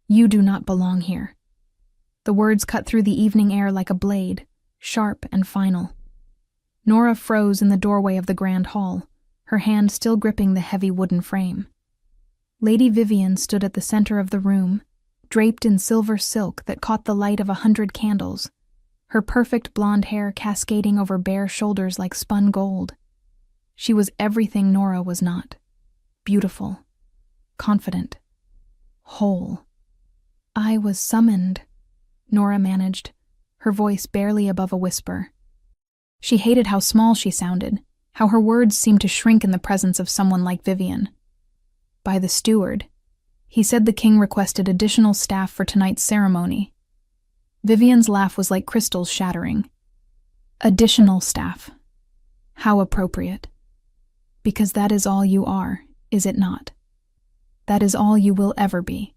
You do not belong here." The words cut through the evening air like a blade, sharp and final. Nora froze in the doorway of the grand hall, her hand still gripping the heavy wooden frame. Lady Vivian stood at the center of the room, draped in silver silk that caught the light of 100 candles, her perfect blonde hair cascading over bare shoulders like spun gold. She was everything Nora was not. Beautiful, confident, whole. "I was summoned," Nora managed, her voice barely above a whisper. She hated how small she sounded, how her words seemed to shrink in the presence of someone like Vivian. "By the steward. He said the king requested additional staff for tonight's ceremony." Vivian's laugh was like crystals shattering. "Additional staff. How appropriate. Because that is all you are, is it not? That is all you will ever be."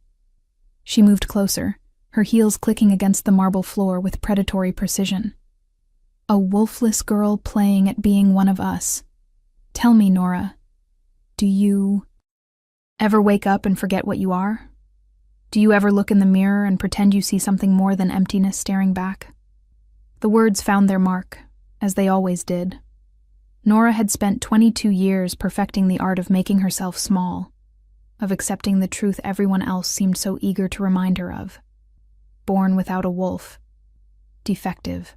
She moved closer, her heels clicking against the marble floor with predatory precision. "A wolfless girl playing at being one of us. Tell me, Nora, do you ever wake up and forget what you are? Do you ever look in the mirror and pretend you see something more than emptiness staring back?" The words found their mark, as they always did. Nora had spent 22 years perfecting the art of making herself small, of accepting the truth everyone else seemed so eager to remind her of. Born without a wolf. Defective.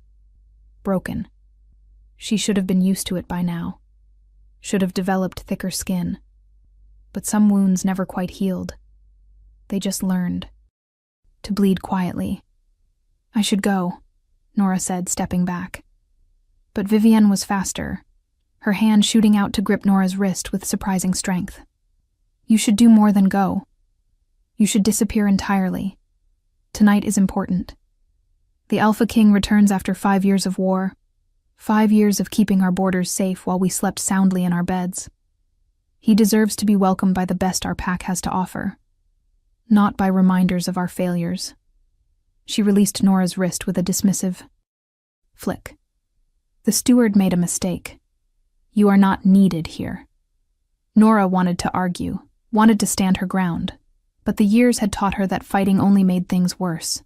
Broken. She should have been used to it by now. Should have developed thicker skin. But some wounds never quite healed. They just learned. To bleed quietly. "I should go," Nora said, stepping back. But Vivienne was faster, her hand shooting out to grip Nora's wrist with surprising strength. "You should do more than go. You should disappear entirely. Tonight is important. The Alpha King returns after 5 years of war, 5 years of keeping our borders safe while we slept soundly in our beds. He deserves to be welcomed by the best our pack has to offer, not by reminders of our failures." She released Nora's wrist with a dismissive flick. "The steward made a mistake. You are not needed here." Nora wanted to argue, wanted to stand her ground, but the years had taught her that fighting only made things worse.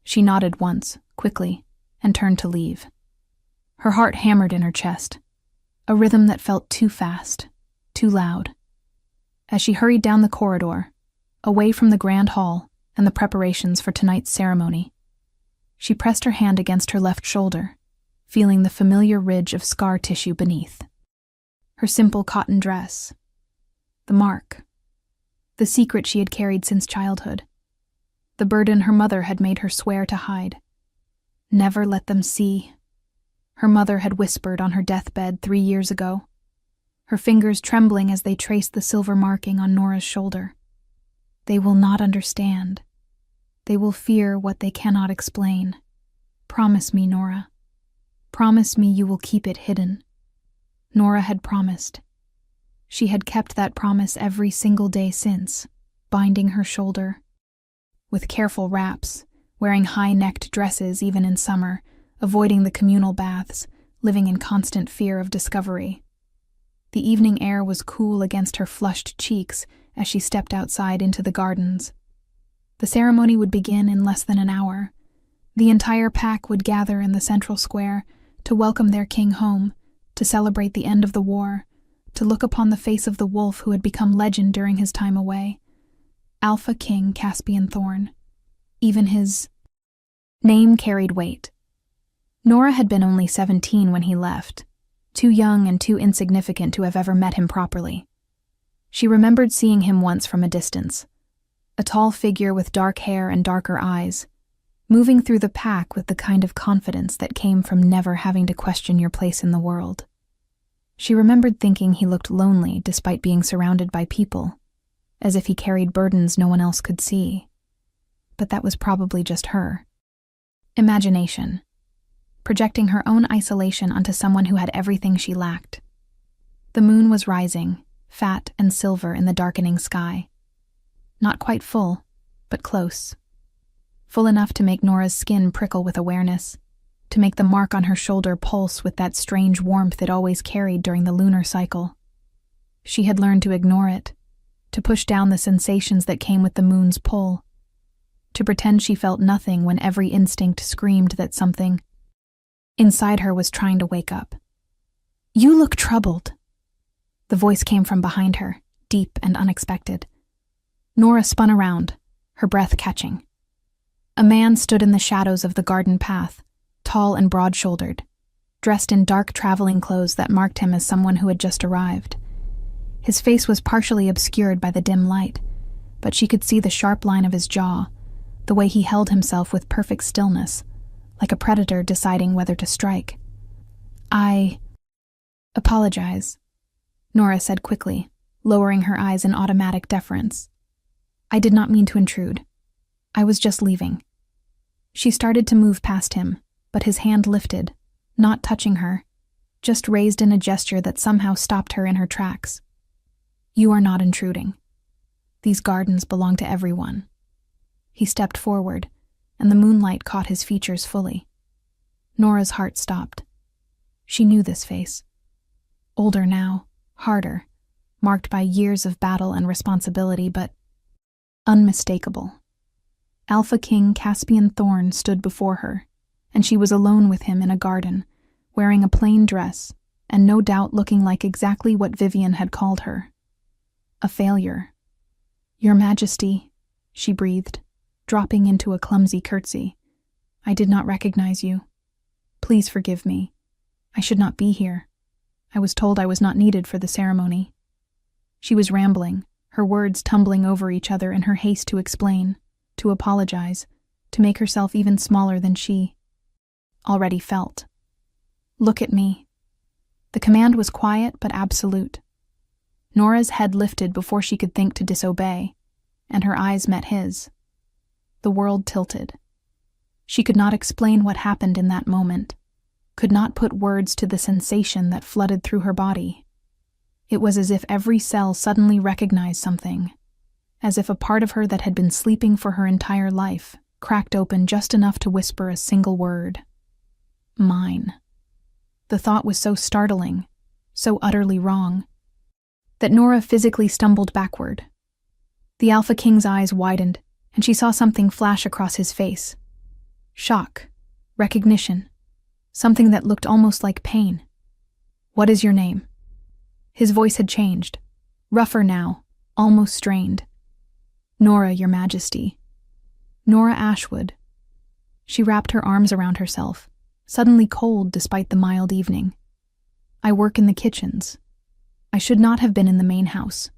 She nodded once, quickly, and turned to leave. Her heart hammered in her chest, a rhythm that felt too fast, too loud. As she hurried down the corridor, away from the grand hall and the preparations for tonight's ceremony, she pressed her hand against her left shoulder, feeling the familiar ridge of scar tissue beneath. Her simple cotton dress. The mark. The secret she had carried since childhood. The burden her mother had made her swear to hide. Never let them see. Her mother had whispered on her deathbed 3 years ago, her fingers trembling as they traced the silver marking on Nora's shoulder. "They will not understand. They will fear what they cannot explain. Promise me, Nora. Promise me you will keep it hidden." Nora had promised. She had kept that promise every single day since, binding her shoulder. With careful wraps, wearing high-necked dresses even in summer, avoiding the communal baths, living in constant fear of discovery. The evening air was cool against her flushed cheeks as she stepped outside into the gardens. The ceremony would begin in less than an hour. The entire pack would gather in the central square to welcome their king home, to celebrate the end of the war, to look upon the face of the wolf who had become legend during his time away. Alpha King Caspian Thorn. Even his name carried weight. Nora had been only 17 when he left, too young and too insignificant to have ever met him properly. She remembered seeing him once from a distance, a tall figure with dark hair and darker eyes, moving through the pack with the kind of confidence that came from never having to question your place in the world. She remembered thinking he looked lonely despite being surrounded by people, as if he carried burdens no one else could see. But that was probably just her. Imagination. Projecting her own isolation onto someone who had everything she lacked. The moon was rising, fat and silver in the darkening sky. Not quite full, but close. Full enough to make Nora's skin prickle with awareness, to make the mark on her shoulder pulse with that strange warmth it always carried during the lunar cycle. She had learned to ignore it, to push down the sensations that came with the moon's pull, to pretend she felt nothing when every instinct screamed that something inside her was trying to wake up. "You look troubled." The voice came from behind her, deep and unexpected. Nora spun around, her breath catching. A man stood in the shadows of the garden path, tall and broad-shouldered, dressed in dark traveling clothes that marked him as someone who had just arrived. His face was partially obscured by the dim light, but she could see the sharp line of his jaw, the way he held himself with perfect stillness, like a predator deciding whether to strike. "I apologize," Nora said quickly, lowering her eyes in automatic deference. "I did not mean to intrude. I was just leaving." She started to move past him, but his hand lifted, not touching her, just raised in a gesture that somehow stopped her in her tracks. "You are not intruding. These gardens belong to everyone." He stepped forward, and the moonlight caught his features fully. Nora's heart stopped. She knew this face. Older now, harder, marked by years of battle and responsibility, but unmistakable. Alpha King Caspian Thorn stood before her, and she was alone with him in a garden, wearing a plain dress, and no doubt looking like exactly what Vivian had called her. A failure. "Your Majesty," she breathed, dropping into a clumsy curtsy. "I did not recognize you. Please forgive me. I should not be here. I was told I was not needed for the ceremony." She was rambling, her words tumbling over each other in her haste to explain, to apologize, to make herself even smaller than she already felt. "Look at me." The command was quiet but absolute. Nora's head lifted before she could think to disobey, and her eyes met his. The world tilted. She could not explain what happened in that moment, could not put words to the sensation that flooded through her body. It was as if every cell suddenly recognized something, as if a part of her that had been sleeping for her entire life cracked open just enough to whisper a single word. Mine. The thought was so startling, so utterly wrong, that Nora physically stumbled backward. The Alpha King's eyes widened, and she saw something flash across his face. Shock, recognition, something that looked almost like pain. "What is your name?" His voice had changed, rougher now, almost strained. "Nora, Your Majesty." Nora Ashwood. She wrapped her arms around herself, suddenly cold despite the mild evening. "I work in the kitchens. I should not have been in the main house.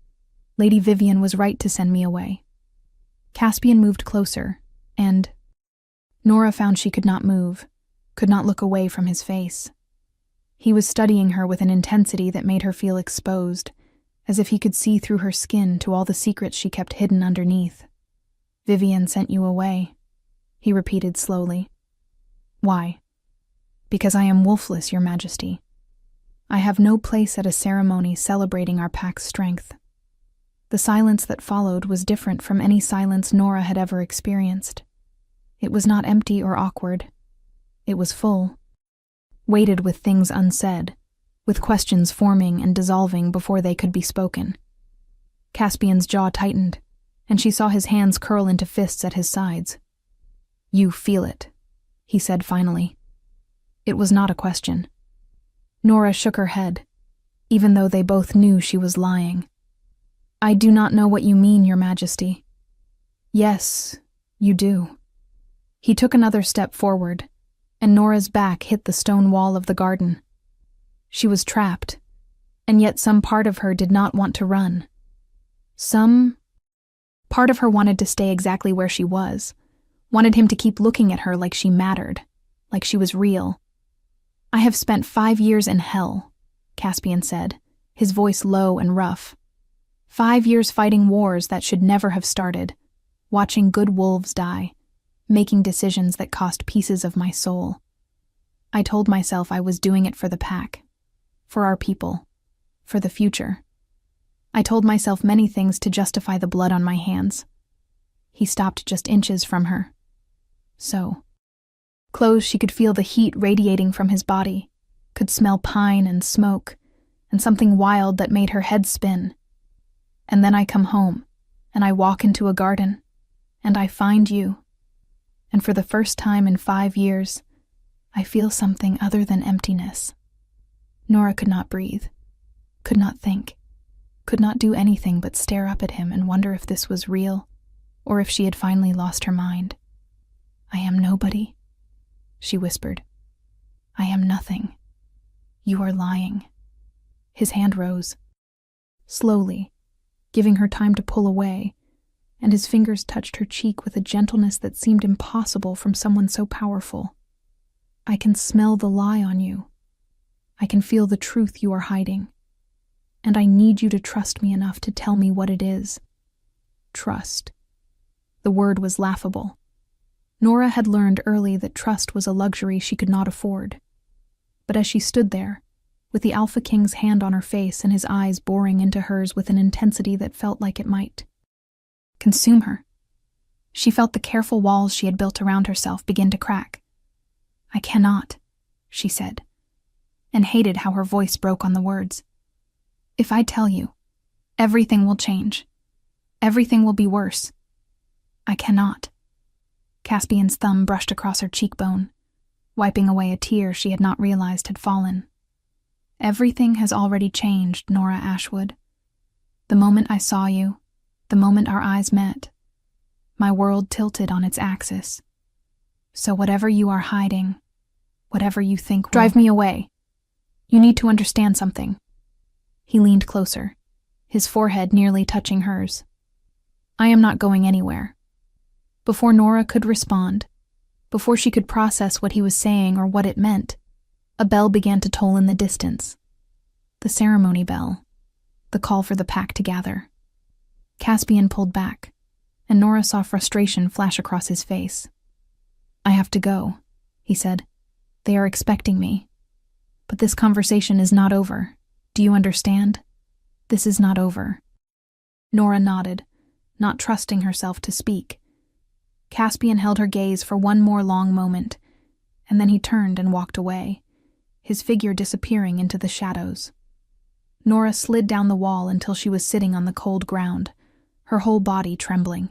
Lady Vivian was right to send me away." Caspian moved closer, and Nora found she could not move, could not look away from his face. He was studying her with an intensity that made her feel exposed, as if he could see through her skin to all the secrets she kept hidden underneath. "Vivian sent you away," he repeated slowly. "Why?" "Because I am wolfless, Your Majesty. I have no place at a ceremony celebrating our pack's strength." The silence that followed was different from any silence Nora had ever experienced. It was not empty or awkward. It was full, weighted with things unsaid, with questions forming and dissolving before they could be spoken. Caspian's jaw tightened, and she saw his hands curl into fists at his sides. "You feel it," he said finally. It was not a question. Nora shook her head, even though they both knew she was lying. "I do not know what you mean, Your Majesty." "Yes, you do." He took another step forward, and Nora's back hit the stone wall of the garden. She was trapped, and yet some part of her did not want to run. Some part of her wanted to stay exactly where she was, wanted him to keep looking at her like she mattered, like she was real. "I have spent 5 years in hell," Caspian said, his voice low and rough. 5 years fighting wars that should never have started, watching good wolves die, making decisions that cost pieces of my soul. I told myself I was doing it for the pack, for our people, for the future. I told myself many things to justify the blood on my hands. He stopped just inches from her. So. Close, she could feel the heat radiating from his body, could smell pine and smoke, and something wild that made her head spin. And then I come home, and I walk into a garden, and I find you, and for the first time in 5 years, I feel something other than emptiness. Nora could not breathe, could not think, could not do anything but stare up at him and wonder if this was real, or if she had finally lost her mind. "I am nobody," she whispered. "I am nothing. You are lying." His hand rose, slowly, giving her time to pull away, and his fingers touched her cheek with a gentleness that seemed impossible from someone so powerful. "I can smell the lie on you. I can feel the truth you are hiding. And I need you to trust me enough to tell me what it is." Trust. The word was laughable. Nora had learned early that trust was a luxury she could not afford. But as she stood there, with the Alpha King's hand on her face and his eyes boring into hers with an intensity that felt like it might consume her, she felt the careful walls she had built around herself begin to crack. "I cannot," she said, and hated how her voice broke on the words. "If I tell you, everything will change. Everything will be worse. I cannot." Caspian's thumb brushed across her cheekbone, wiping away a tear she had not realized had fallen. "Everything has already changed, Nora Ashwood. The moment I saw you, the moment our eyes met, my world tilted on its axis. So whatever you are hiding, whatever you think will drive me away. You need to understand something." He leaned closer, his forehead nearly touching hers. "I am not going anywhere." Before Nora could respond, before she could process what he was saying or what it meant, a bell began to toll in the distance. The ceremony bell, the call for the pack to gather. Caspian pulled back, and Nora saw frustration flash across his face. "I have to go," he said. "They are expecting me. But this conversation is not over. Do you understand? This is not over." Nora nodded, not trusting herself to speak. Caspian held her gaze for one more long moment, and then he turned and walked away, his figure disappearing into the shadows. Nora slid down the wall until she was sitting on the cold ground, her whole body trembling.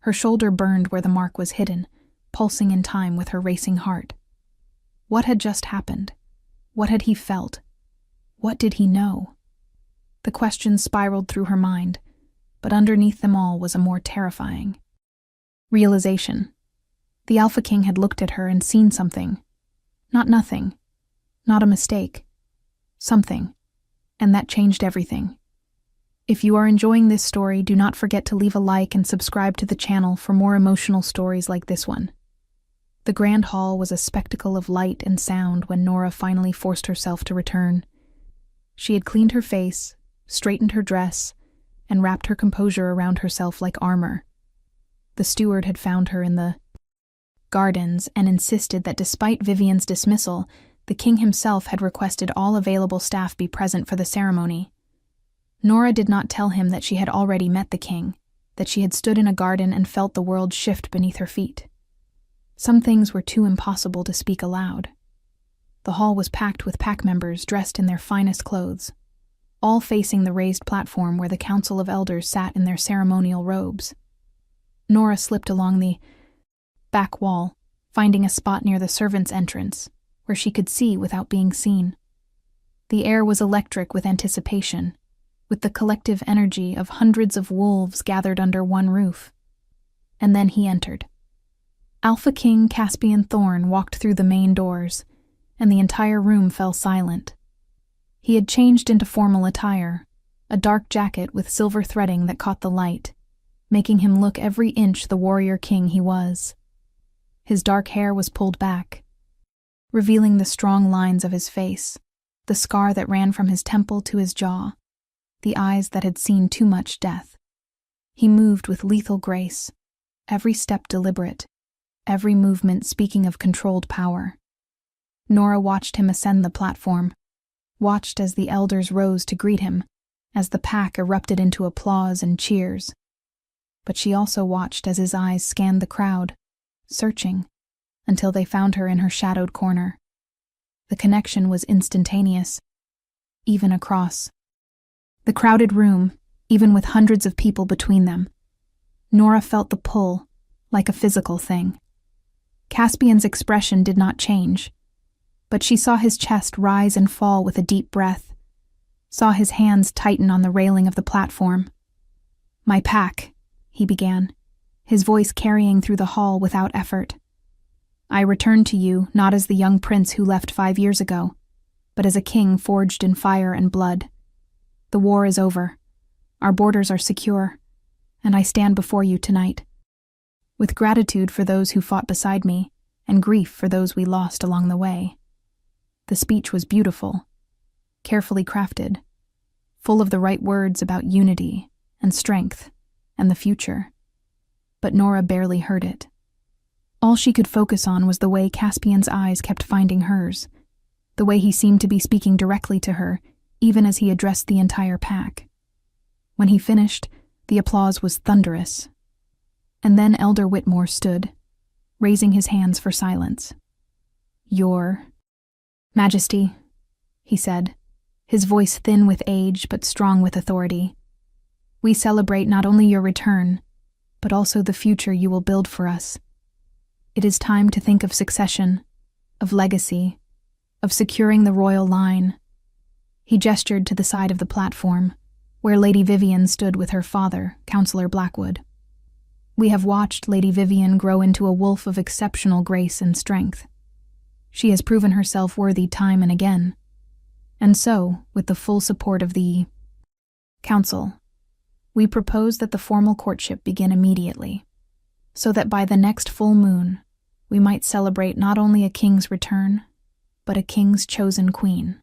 Her shoulder burned where the mark was hidden, pulsing in time with her racing heart. What had just happened? What had he felt? What did he know? The questions spiraled through her mind, but underneath them all was a more terrifying realization. The Alpha King had looked at her and seen something. Not nothing. Not a mistake. Something. And that changed everything. If you are enjoying this story, do not forget to leave a like and subscribe to the channel for more emotional stories like this one. The Grand Hall was a spectacle of light and sound when Nora finally forced herself to return. She had cleaned her face, straightened her dress, and wrapped her composure around herself like armor. The steward had found her in the gardens and insisted that despite Vivian's dismissal, the king himself had requested all available staff be present for the ceremony. Nora did not tell him that she had already met the king, that she had stood in a garden and felt the world shift beneath her feet. Some things were too impossible to speak aloud. The hall was packed with pack members dressed in their finest clothes, all facing the raised platform where the Council of Elders sat in their ceremonial robes. Nora slipped along the back wall, finding a spot near the servants' entrance, where she could see without being seen. The air was electric with anticipation, with the collective energy of hundreds of wolves gathered under one roof. And then he entered. Alpha King Caspian Thorn walked through the main doors, and the entire room fell silent. He had changed into formal attire, a dark jacket with silver threading that caught the light, making him look every inch the warrior king he was. His dark hair was pulled back, revealing the strong lines of his face, the scar that ran from his temple to his jaw, the eyes that had seen too much death. He moved with lethal grace, every step deliberate, every movement speaking of controlled power. Nora watched him ascend the platform, watched as the elders rose to greet him, as the pack erupted into applause and cheers. But she also watched as his eyes scanned the crowd, searching, until they found her in her shadowed corner. The connection was instantaneous, even across the crowded room, even with hundreds of people between them. Nora felt the pull, like a physical thing. Caspian's expression did not change, but she saw his chest rise and fall with a deep breath, saw his hands tighten on the railing of the platform. "My pack," he began, his voice carrying through the hall without effort. "I return to you not as the young prince who left 5 years ago, but as a king forged in fire and blood. The war is over. Our borders are secure, and I stand before you tonight, with gratitude for those who fought beside me and grief for those we lost along the way." The speech was beautiful, carefully crafted, full of the right words about unity and strength and the future. But Nora barely heard it. All she could focus on was the way Caspian's eyes kept finding hers, the way he seemed to be speaking directly to her, even as he addressed the entire pack. When he finished, the applause was thunderous. And then Elder Whitmore stood, raising his hands for silence. "Your Majesty," he said, his voice thin with age but strong with authority, "we celebrate not only your return, but also the future you will build for us. It is time to think of succession, of legacy, of securing the royal line." He gestured to the side of the platform, where Lady Vivian stood with her father, Councillor Blackwood. "We have watched Lady Vivian grow into a wolf of exceptional grace and strength. She has proven herself worthy time and again. And so, with the full support of the Council, we propose that the formal courtship begin immediately, so that by the next full moon, we might celebrate not only a king's return, but a king's chosen queen."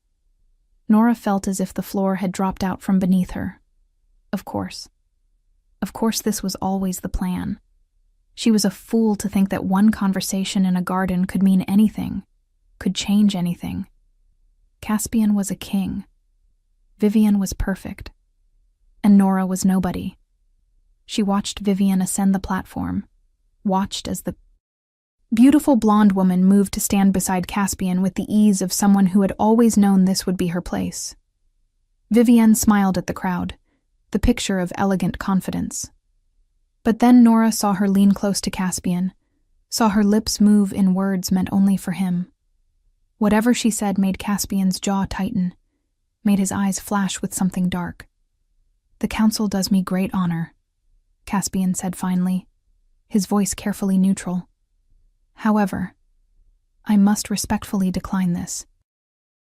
Nora felt as if the floor had dropped out from beneath her. Of course. Of course this was always the plan. She was a fool to think that one conversation in a garden could mean anything, could change anything. Caspian was a king. Vivian was perfect. And Nora was nobody. She watched Vivian ascend the platform, watched as the beautiful blonde woman moved to stand beside Caspian with the ease of someone who had always known this would be her place. Vivian smiled at the crowd, the picture of elegant confidence. But then Nora saw her lean close to Caspian, saw her lips move in words meant only for him. Whatever she said made Caspian's jaw tighten, made his eyes flash with something dark. "The council does me great honor," Caspian said finally, his voice carefully neutral. "However, I must respectfully decline this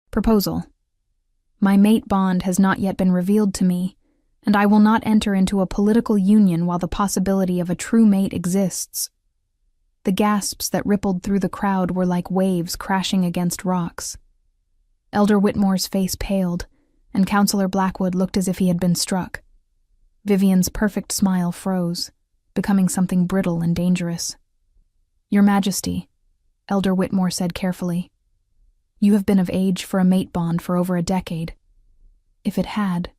proposal. My mate bond has not yet been revealed to me, and I will not enter into a political union while the possibility of a true mate exists." The gasps that rippled through the crowd were like waves crashing against rocks. Elder Whitmore's face paled, and Councillor Blackwood looked as if he had been struck. Vivian's perfect smile froze, becoming something brittle and dangerous. "Your Majesty," Elder Whitmore said carefully, "you have been of age for a mate bond for over a decade. If it had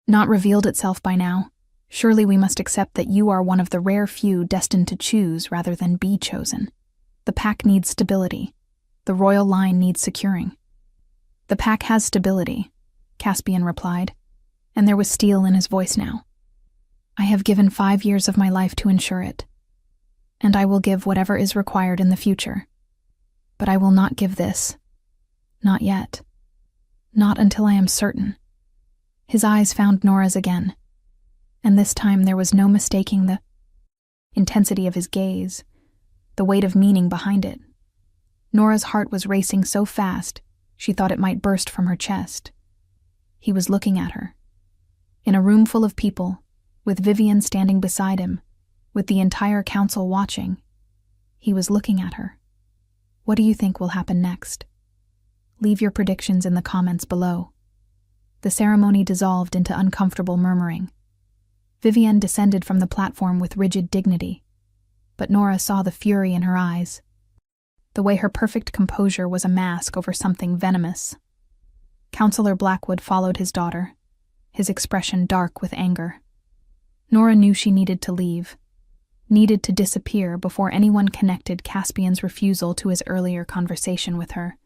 not revealed itself by now, surely we must accept that you are one of the rare few destined to choose rather than be chosen. The pack needs stability. The royal line needs securing." "The pack has stability," Caspian replied, and there was steel in his voice now. "I have given 5 years of my life to ensure it, and I will give whatever is required in the future. But I will not give this. Not yet. Not until I am certain." His eyes found Nora's again, and this time there was no mistaking the intensity of his gaze, the weight of meaning behind it. Nora's heart was racing so fast she thought it might burst from her chest. He was looking at her. In a room full of people, with Vivian standing beside him, with the entire council watching, he was looking at her. What do you think will happen next? Leave your predictions in the comments below. The ceremony dissolved into uncomfortable murmuring. Vivian descended from the platform with rigid dignity, but Nora saw the fury in her eyes, the way her perfect composure was a mask over something venomous. Councillor Blackwood followed his daughter, his expression dark with anger. Nora knew she needed to leave, needed to disappear before anyone connected Caspian's refusal to his earlier conversation with her.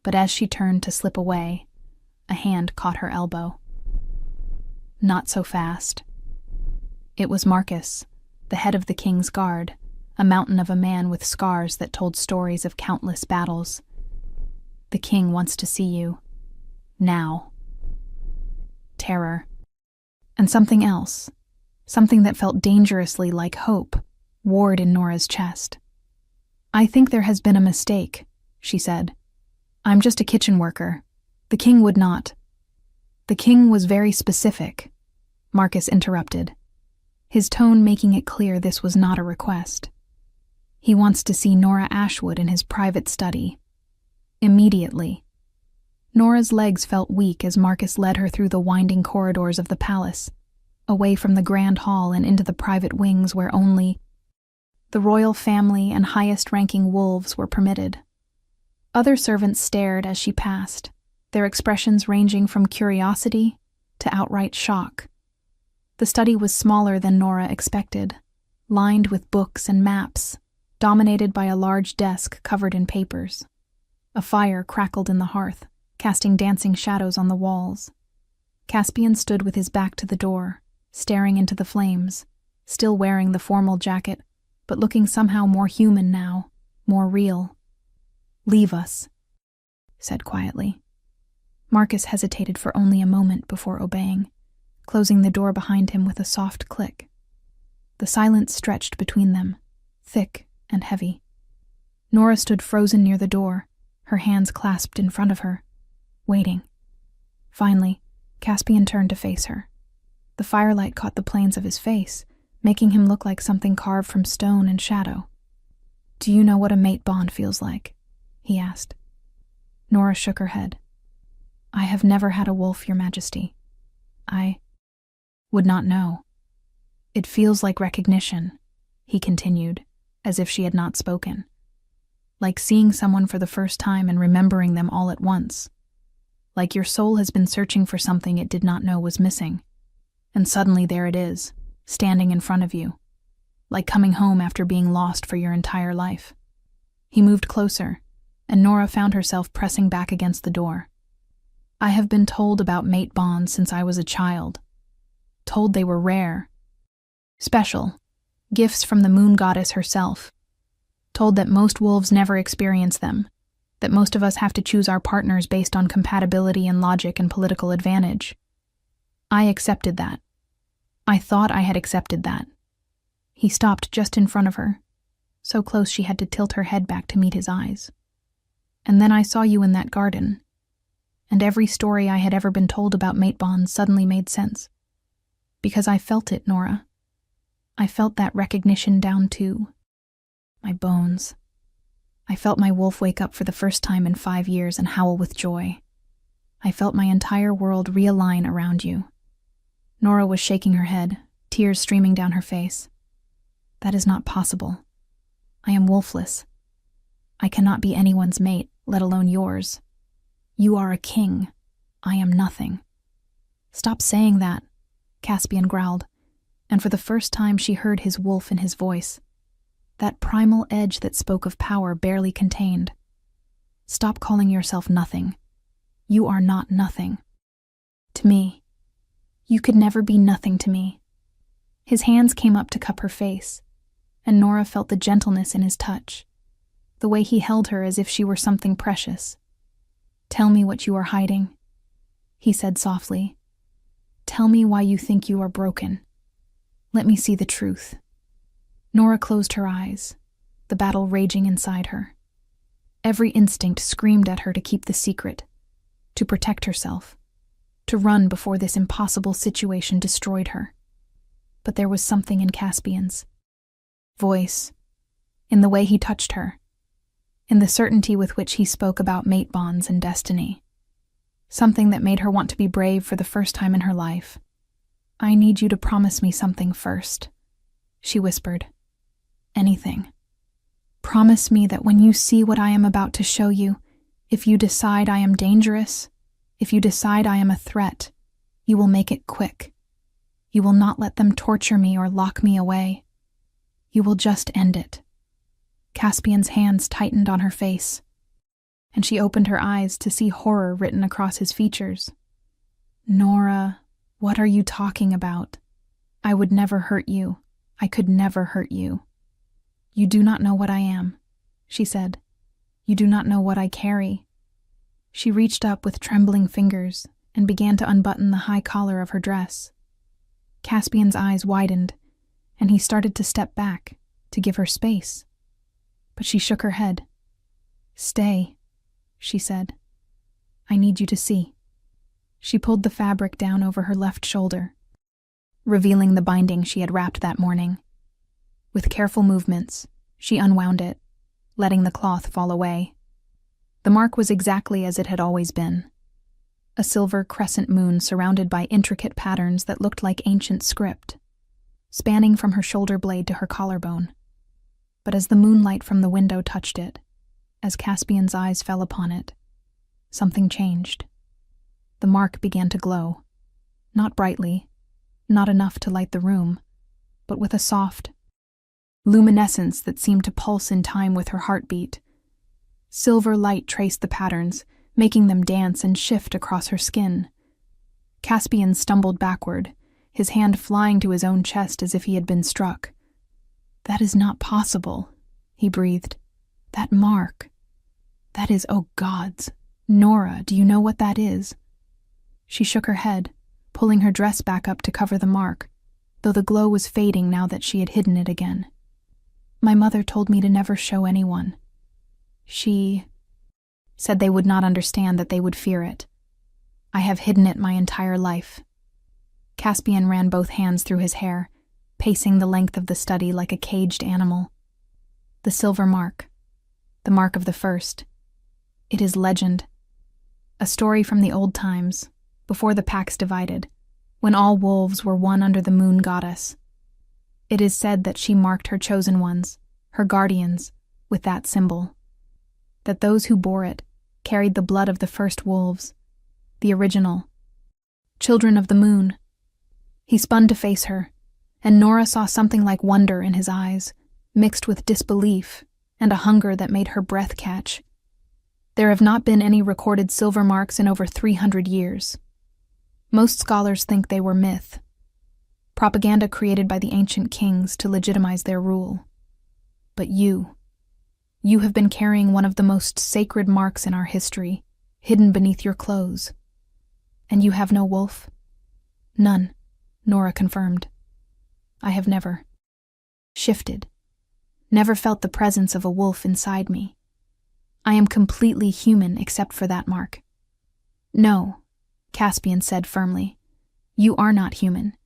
But as she turned to slip away, a hand caught her elbow. Not so fast. It was Marcus, the head of the king's guard, a mountain of a man with scars that told stories of countless battles. The king wants to see you. Now. Terror. And something else, something that felt dangerously like hope, warred in Nora's chest. I think there has been a mistake, she said. I'm just a kitchen worker. The king would not. The king was very specific, Marcus interrupted, his tone making it clear this was not a request. He wants to see Nora Ashwood in his private study. Immediately. Nora's legs felt weak as Marcus led her through the winding corridors of the palace, away from the grand hall and into the private wings where only the royal family and highest-ranking wolves were permitted. Other servants stared as she passed, their expressions ranging from curiosity to outright shock. The study was smaller than Nora expected, lined with books and maps, dominated by a large desk covered in papers. A fire crackled in the hearth, casting dancing shadows on the walls. Caspian stood with his back to the door, staring into the flames, still wearing the formal jacket, but looking somehow more human now, more real. "Leave us," said quietly. Marcus hesitated for only a moment before obeying, closing the door behind him with a soft click. The silence stretched between them, thick and heavy. Nora stood frozen near the door, her hands clasped in front of her, waiting. Finally, Caspian turned to face her. The firelight caught the planes of his face, making him look like something carved from stone and shadow. "Do you know what a mate bond feels like?" he asked. Nora shook her head. "I have never had a wolf, Your Majesty. I would not know." "It feels like recognition," he continued, as if she had not spoken. "Like seeing someone for the first time and remembering them all at once. Like your soul has been searching for something it did not know was missing. And suddenly there it is, standing in front of you. Like coming home after being lost for your entire life." He moved closer, and Nora found herself pressing back against the door. "I have been told about mate bonds since I was a child. Told they were rare. Special. Gifts from the moon goddess herself. Told that most wolves never experience them, that most of us have to choose our partners based on compatibility and logic and political advantage. I accepted that. I thought I had accepted that." He stopped just in front of her, so close she had to tilt her head back to meet his eyes. "And then I saw you in that garden, and every story I had ever been told about mate bonds suddenly made sense. Because I felt it, Nora. I felt that recognition down to my bones. I felt my wolf wake up for the first time in 5 years and howl with joy. I felt my entire world realign around you." Nora was shaking her head, tears streaming down her face. "That is not possible. I am wolfless. I cannot be anyone's mate, let alone yours. You are a king. I am nothing." "Stop saying that," Caspian growled, and for the first time she heard his wolf in his voice, that primal edge that spoke of power barely contained. "Stop calling yourself nothing. You are not nothing. To me. You could never be nothing to me." His hands came up to cup her face, and Nora felt the gentleness in his touch, the way he held her as if she were something precious. "Tell me what you are hiding," he said softly. "Tell me why you think you are broken. Let me see the truth." Nora closed her eyes, the battle raging inside her. Every instinct screamed at her to keep the secret, to protect herself, to run before this impossible situation destroyed her. But there was something in Caspian's voice, in the way he touched her, in the certainty with which he spoke about mate bonds and destiny. Something that made her want to be brave for the first time in her life. "I need you to promise me something first," she whispered. "Anything. Promise me that when you see what I am about to show you, if you decide I am dangerous, if you decide I am a threat, you will make it quick. You will not let them torture me or lock me away. You will just end it." Caspian's hands tightened on her face, and she opened her eyes to see horror written across his features. "Nora, what are you talking about? I would never hurt you. I could never hurt you." "You do not know what I am," she said. "You do not know what I carry." She reached up with trembling fingers and began to unbutton the high collar of her dress. Caspian's eyes widened, and he started to step back, to give her space. But she shook her head. "Stay," she said. "I need you to see." She pulled the fabric down over her left shoulder, revealing the binding she had wrapped that morning. With careful movements, she unwound it, letting the cloth fall away. The mark was exactly as it had always been. A silver crescent moon surrounded by intricate patterns that looked like ancient script, spanning from her shoulder blade to her collarbone. But as the moonlight from the window touched it, as Caspian's eyes fell upon it, something changed. The mark began to glow, not brightly, not enough to light the room, but with a soft luminescence that seemed to pulse in time with her heartbeat. Silver light traced the patterns, making them dance and shift across her skin. Caspian stumbled backward, his hand flying to his own chest as if he had been struck. "That is not possible," he breathed. "That mark. That is, oh gods. Nora, do you know what that is?" She shook her head, pulling her dress back up to cover the mark, though the glow was fading now that she had hidden it again. "My mother told me to never show anyone. She said they would not understand, that they would fear it. I have hidden it my entire life." Caspian ran both hands through his hair, pacing the length of the study like a caged animal. "The silver mark. The mark of the first. It is legend. A story from the old times, before the packs divided, when all wolves were one under the moon goddess. It is said that she marked her chosen ones, her guardians, with that symbol. That those who bore it carried the blood of the first wolves, the original, children of the moon." He spun to face her, and Nora saw something like wonder in his eyes, mixed with disbelief and a hunger that made her breath catch. There have not been any recorded silver marks in over 300 years. Most scholars think they were myth, propaganda created by the ancient kings to legitimize their rule. But you have been carrying one of the most sacred marks in our history, hidden beneath your clothes. And you have no wolf?" "None," Nora confirmed. "I have never shifted, never felt the presence of a wolf inside me. I am completely human except for that mark." "No," Caspian said firmly. "You are not human.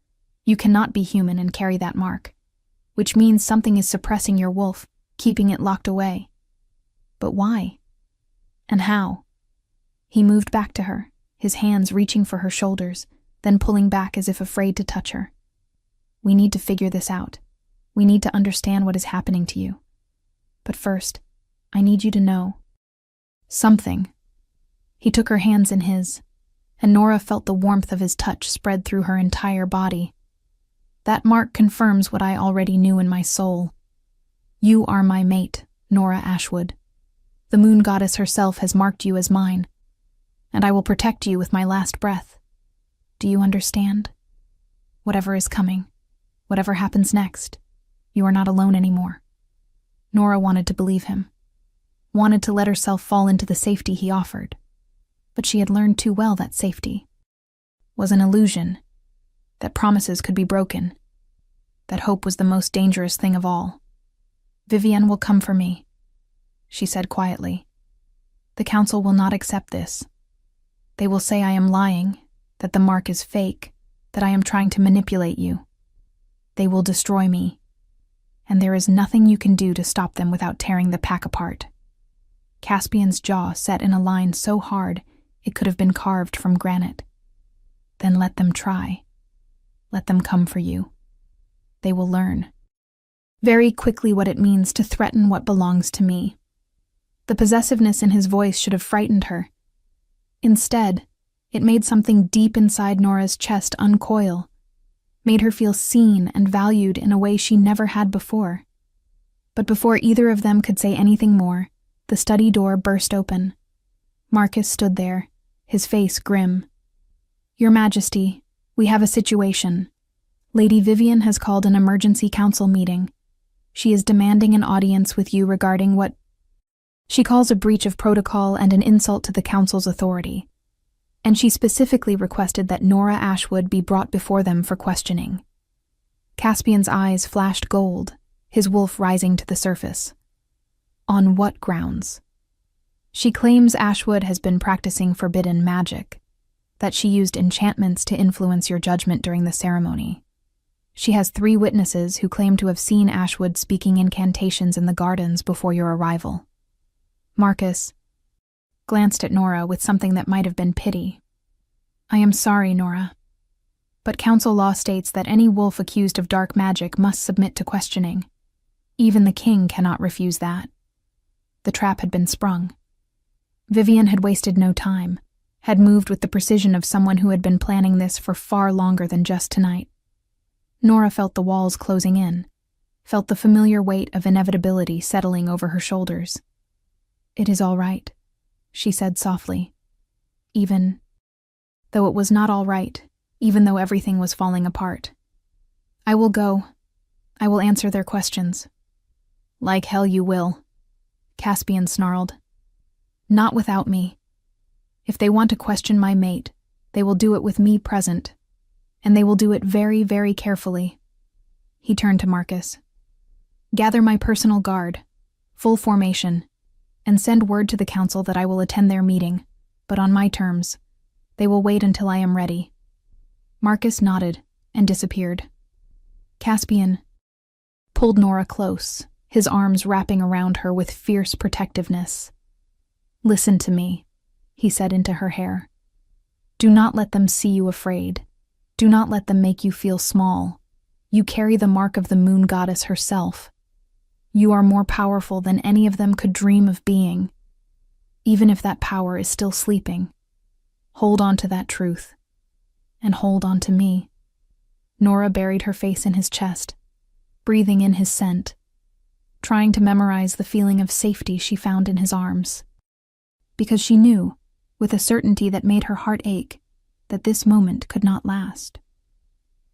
You cannot be human and carry that mark, which means something is suppressing your wolf, keeping it locked away. But why? And how?" He moved back to her, his hands reaching for her shoulders, then pulling back as if afraid to touch her. "We need to figure this out. We need to understand what is happening to you. But first, I need you to know something." He took her hands in his, and Nora felt the warmth of his touch spread through her entire body. "That mark confirms what I already knew in my soul. You are my mate, Nora Ashwood. The moon goddess herself has marked you as mine, and I will protect you with my last breath. Do you understand? Whatever is coming, whatever happens next, you are not alone anymore." Nora wanted to believe him, wanted to let herself fall into the safety he offered, but she had learned too well that safety was an illusion, that promises could be broken, that hope was the most dangerous thing of all. "Vivienne will come for me," she said quietly. "The council will not accept this. They will say I am lying, that the mark is fake, that I am trying to manipulate you. They will destroy me, and there is nothing you can do to stop them without tearing the pack apart." Caspian's jaw set in a line so hard it could have been carved from granite. "Then let them try. Let them come for you. They will learn very quickly what it means to threaten what belongs to me." The possessiveness in his voice should have frightened her. Instead, it made something deep inside Nora's chest uncoil, made her feel seen and valued in a way she never had before. But before either of them could say anything more, the study door burst open. Marcus stood there, his face grim. "Your Majesty, we have a situation. Lady Vivienne has called an emergency council meeting. She is demanding an audience with you regarding what she calls a breach of protocol and an insult to the council's authority. And she specifically requested that Nora Ashwood be brought before them for questioning. Caspian's eyes flashed gold, his wolf rising to the surface. On what grounds? She claims Ashwood has been practicing forbidden magic, that she used enchantments to influence your judgment during the ceremony. She has 3 witnesses who claim to have seen Ashwood speaking incantations in the gardens before your arrival. Marcus glanced at Nora with something that might have been pity. I am sorry, Nora, but council law states that any wolf accused of dark magic must submit to questioning. Even the king cannot refuse that. The trap had been sprung. Vivian had wasted no time, had moved with the precision of someone who had been planning this for far longer than just tonight. Nora felt the walls closing in, felt the familiar weight of inevitability settling over her shoulders. It is all right, she said softly. Even though it was not all right, even though everything was falling apart. I will go. I will answer their questions. Like hell you will, Caspian snarled. Not without me. If they want to question my mate, they will do it with me present, and they will do it very, very carefully. He turned to Marcus. Gather my personal guard, full formation, and send word to the council that I will attend their meeting, but on my terms. They will wait until I am ready. Marcus nodded and disappeared. Caspian pulled Nora close, his arms wrapping around her with fierce protectiveness. Listen to me, he said into her hair. Do not let them see you afraid. Do not let them make you feel small. You carry the mark of the moon goddess herself. You are more powerful than any of them could dream of being, even if that power is still sleeping. Hold on to that truth, and hold on to me. Nora buried her face in his chest, breathing in his scent, trying to memorize the feeling of safety she found in his arms. Because she knew, with a certainty that made her heart ache, that this moment could not last.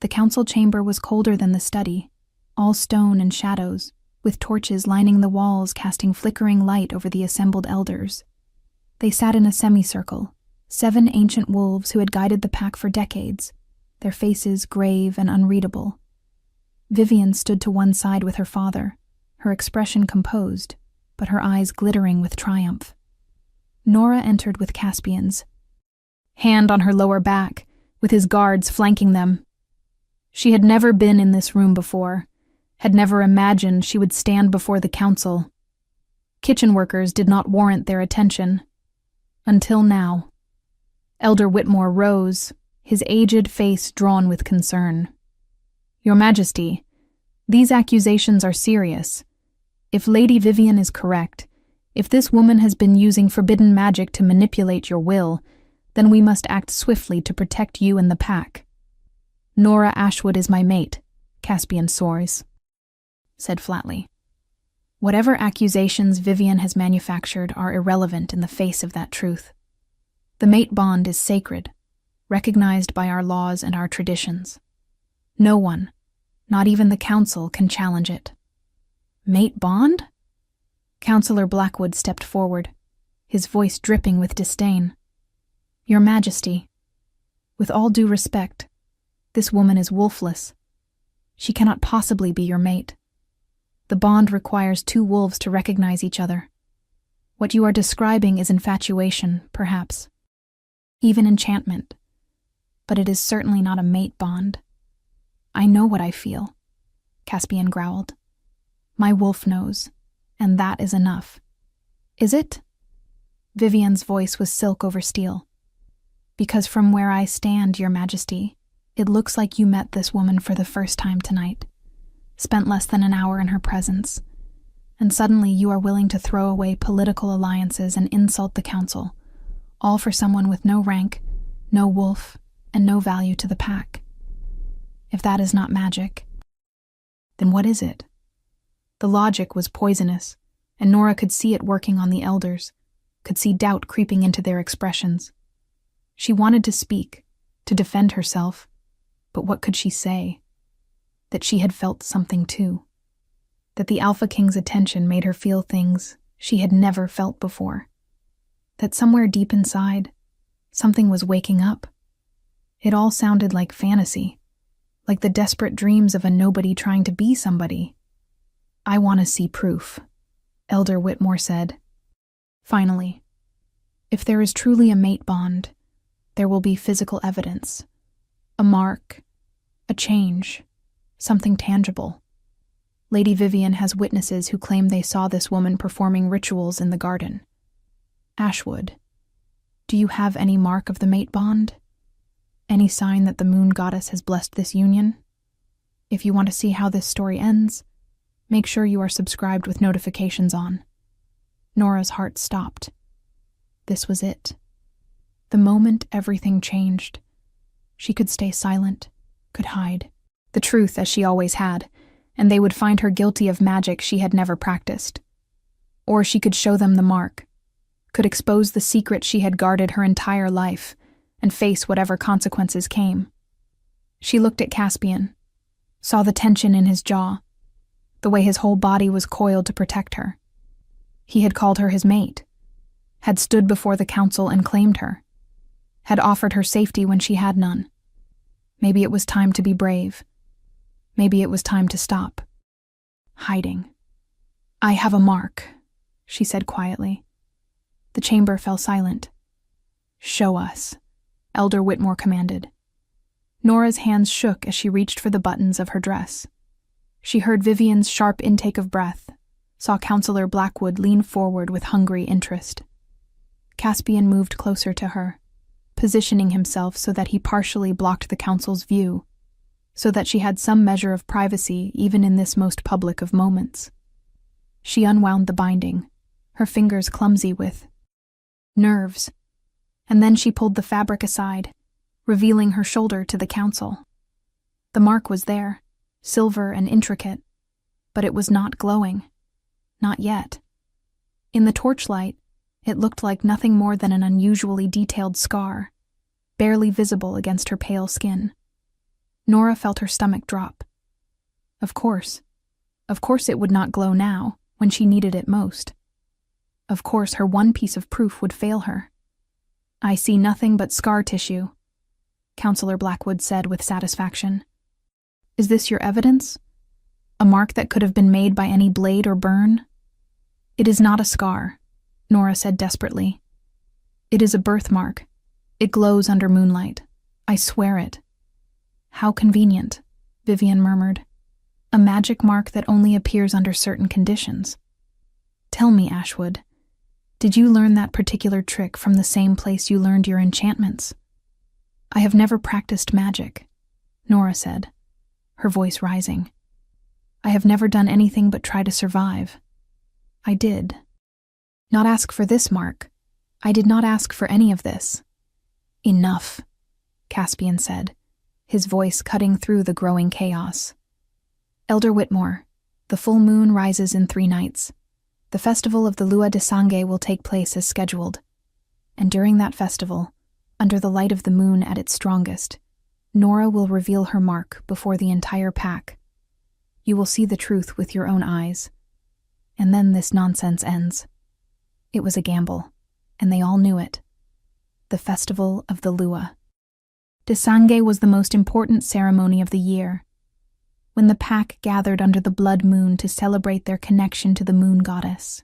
The council chamber was colder than the study, all stone and shadows, with torches lining the walls casting flickering light over the assembled elders. They sat in a semicircle, 7 ancient wolves who had guided the pack for decades, their faces grave and unreadable. Vivian stood to one side with her father, her expression composed, but her eyes glittering with triumph. Nora entered with Caspian's, hand on her lower back, with his guards flanking them. She had never been in this room before, had never imagined she would stand before the council. Kitchen workers did not warrant their attention. Until now. Elder Whitmore rose, his aged face drawn with concern. Your Majesty, these accusations are serious. If Lady Vivian is correct, if this woman has been using forbidden magic to manipulate your will, then we must act swiftly to protect you and the pack. Nora Ashwood is my mate, Caspian Soares said flatly. Whatever accusations Vivian has manufactured are irrelevant in the face of that truth. The mate bond is sacred, recognized by our laws and our traditions. No one, not even the council, can challenge it. Mate bond? Councillor Blackwood stepped forward, his voice dripping with disdain. Your Majesty, with all due respect, this woman is wolfless. She cannot possibly be your mate. The bond requires 2 wolves to recognize each other. What you are describing is infatuation, perhaps. Even enchantment. But it is certainly not a mate bond. I know what I feel, Caspian growled. My wolf knows, and that is enough. Is it? Vivian's voice was silk over steel. Because from where I stand, Your Majesty, it looks like you met this woman for the first time tonight, spent less than an hour in her presence, and suddenly you are willing to throw away political alliances and insult the council, all for someone with no rank, no wolf, and no value to the pack. If that is not magic, then what is it? The logic was poisonous, and Nora could see it working on the elders, could see doubt creeping into their expressions. She wanted to speak, to defend herself, but what could she say? That she had felt something too. that the Alpha King's attention made her feel things she had never felt before. That somewhere deep inside, something was waking up. It all sounded like fantasy, like the desperate dreams of a nobody trying to be somebody. "I want to see proof," Elder Whitmore said. "Finally, if there is truly a mate bond, there will be physical evidence. A mark, a change, something tangible. Lady Vivian has witnesses who claim they saw this woman performing rituals in the garden. Ashwood, do you have any mark of the mate bond? Any sign that the moon goddess has blessed this union? If you want to see how this story ends, make sure you are subscribed with notifications on." Nora's heart stopped. This was it. The moment everything changed. She could stay silent, could hide the truth as she always had, and they would find her guilty of magic she had never practiced. Or she could show them the mark, could expose the secret she had guarded her entire life, and face whatever consequences came. She looked at Caspian, saw the tension in his jaw, the way his whole body was coiled to protect her. He had called her his mate, had stood before the council and claimed her, had offered her safety when she had none. Maybe it was time to be brave. Maybe it was time to stop hiding. "I have a mark," she said quietly. The chamber fell silent. "Show us," Elder Whitmore commanded. Nora's hands shook as she reached for the buttons of her dress. She heard Vivian's sharp intake of breath, saw Counselor Blackwood lean forward with hungry interest. Caspian moved closer to her, positioning himself so that he partially blocked the council's view, so that she had some measure of privacy even in this most public of moments. She unwound the binding, her fingers clumsy with nerves, and then she pulled the fabric aside, revealing her shoulder to the council. The mark was there, silver and intricate, but it was not glowing. Not yet. In the torchlight, it looked like nothing more than an unusually detailed scar, barely visible against her pale skin. Nora felt her stomach drop. Of course it would not glow now, when she needed it most. Of course her one piece of proof would fail her. "I see nothing but scar tissue," Counselor Blackwood said with satisfaction. "Is this your evidence? A mark that could have been made by any blade or burn?" "It is not a scar," Nora said desperately. "It is a birthmark. It glows under moonlight. I swear it." "How convenient," Vivian murmured. "A magic mark that only appears under certain conditions. Tell me, Ashwood, did you learn that particular trick from the same place you learned your enchantments?" "I have never practiced magic," Nora said, her voice rising. "I have never done anything but try to survive. I did not ask for this mark. I did not ask for any of this." "Enough," Caspian said, his voice cutting through the growing chaos. "Elder Whitmore, the full moon rises in 3 nights. The festival of the Lua de Sangue will take place as scheduled. And during that festival, under the light of the moon at its strongest, Nora will reveal her mark before the entire pack. You will see the truth with your own eyes. And then this nonsense ends. It was a gamble, and they all knew it. The festival of the Lua de Sangue was the most important ceremony of the year, when the pack gathered under the blood moon to celebrate their connection to the moon goddess.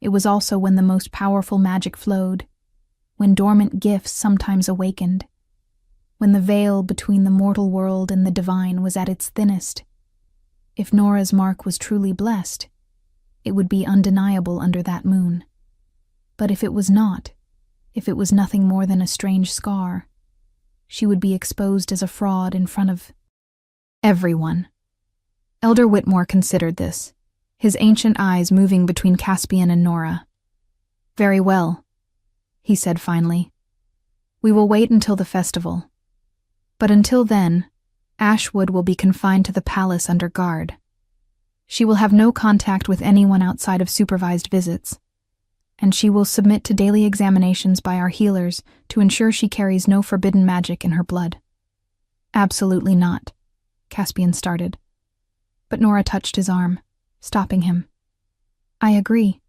It was also when the most powerful magic flowed, when dormant gifts sometimes awakened, when the veil between the mortal world and the divine was at its thinnest. If Nora's mark was truly blessed, it would be undeniable under that moon. But if it was not, if it was nothing more than a strange scar, she would be exposed as a fraud in front of everyone. Elder Whitmore considered this, his ancient eyes moving between Caspian and Nora. "Very well," he said finally. "We will wait until the festival. But until then, Ashwood will be confined to the palace under guard. She will have no contact with anyone outside of supervised visits, and she will submit to daily examinations by our healers to ensure she carries no forbidden magic in her blood." "Absolutely not," Caspian started. But Nora touched his arm. stopping him. "I agree,"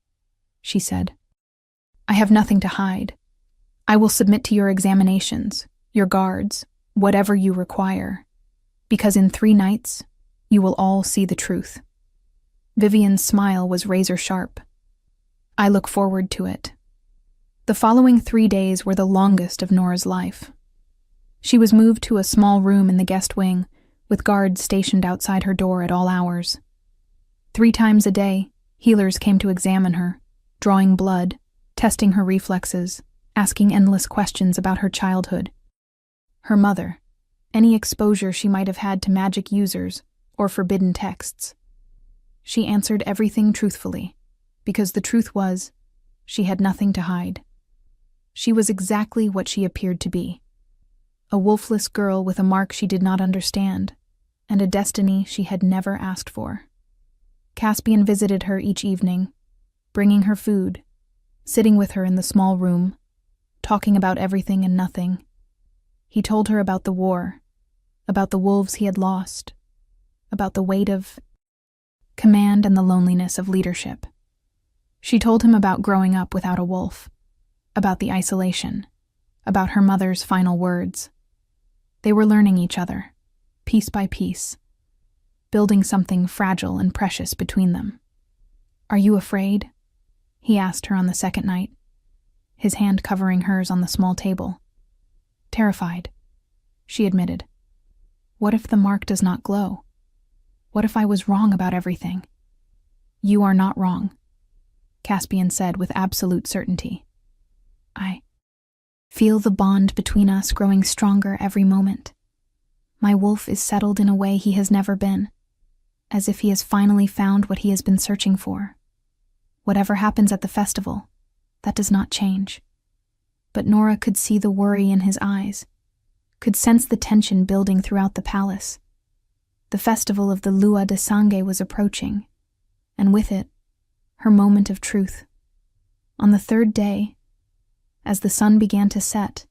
she said. "I have nothing to hide. I will submit to your examinations, your guards, whatever you require, because in 3 nights, you will all see the truth." Vivian's smile was razor-sharp. "I look forward to it." The following 3 days were the longest of Nora's life. She was moved to a small room in the guest wing, with guards stationed outside her door at all hours. 3 times a day, healers came to examine her, drawing blood, testing her reflexes, asking endless questions about her childhood. Her mother, any exposure she might have had to magic users or forbidden texts. She answered everything truthfully, because the truth was, she had nothing to hide. She was exactly what she appeared to be. A wolfless girl with a mark she did not understand, and a destiny she had never asked for. Caspian visited her each evening, bringing her food, sitting with her in the small room, talking about everything and nothing. He told her about the war, about the wolves he had lost, about the weight of command and the loneliness of leadership. She told him about growing up without a wolf, about the isolation, about her mother's final words. They were learning each other, piece by piece, building something fragile and precious between them. "Are you afraid?" he asked her on the second night, his hand covering hers on the small table. "Terrified," she admitted. "What if the mark does not glow? What if I was wrong about everything?" "You are not wrong," Caspian said with absolute certainty. "I feel the bond between us growing stronger every moment. My wolf is settled in a way he has never been, as if he has finally found what he has been searching for. Whatever happens at the festival, that does not change." But Nora could see the worry in his eyes, could sense the tension building throughout the palace. The festival of the Lua de Sangue was approaching, and with it, her moment of truth. On the 3rd day, as the sun began to set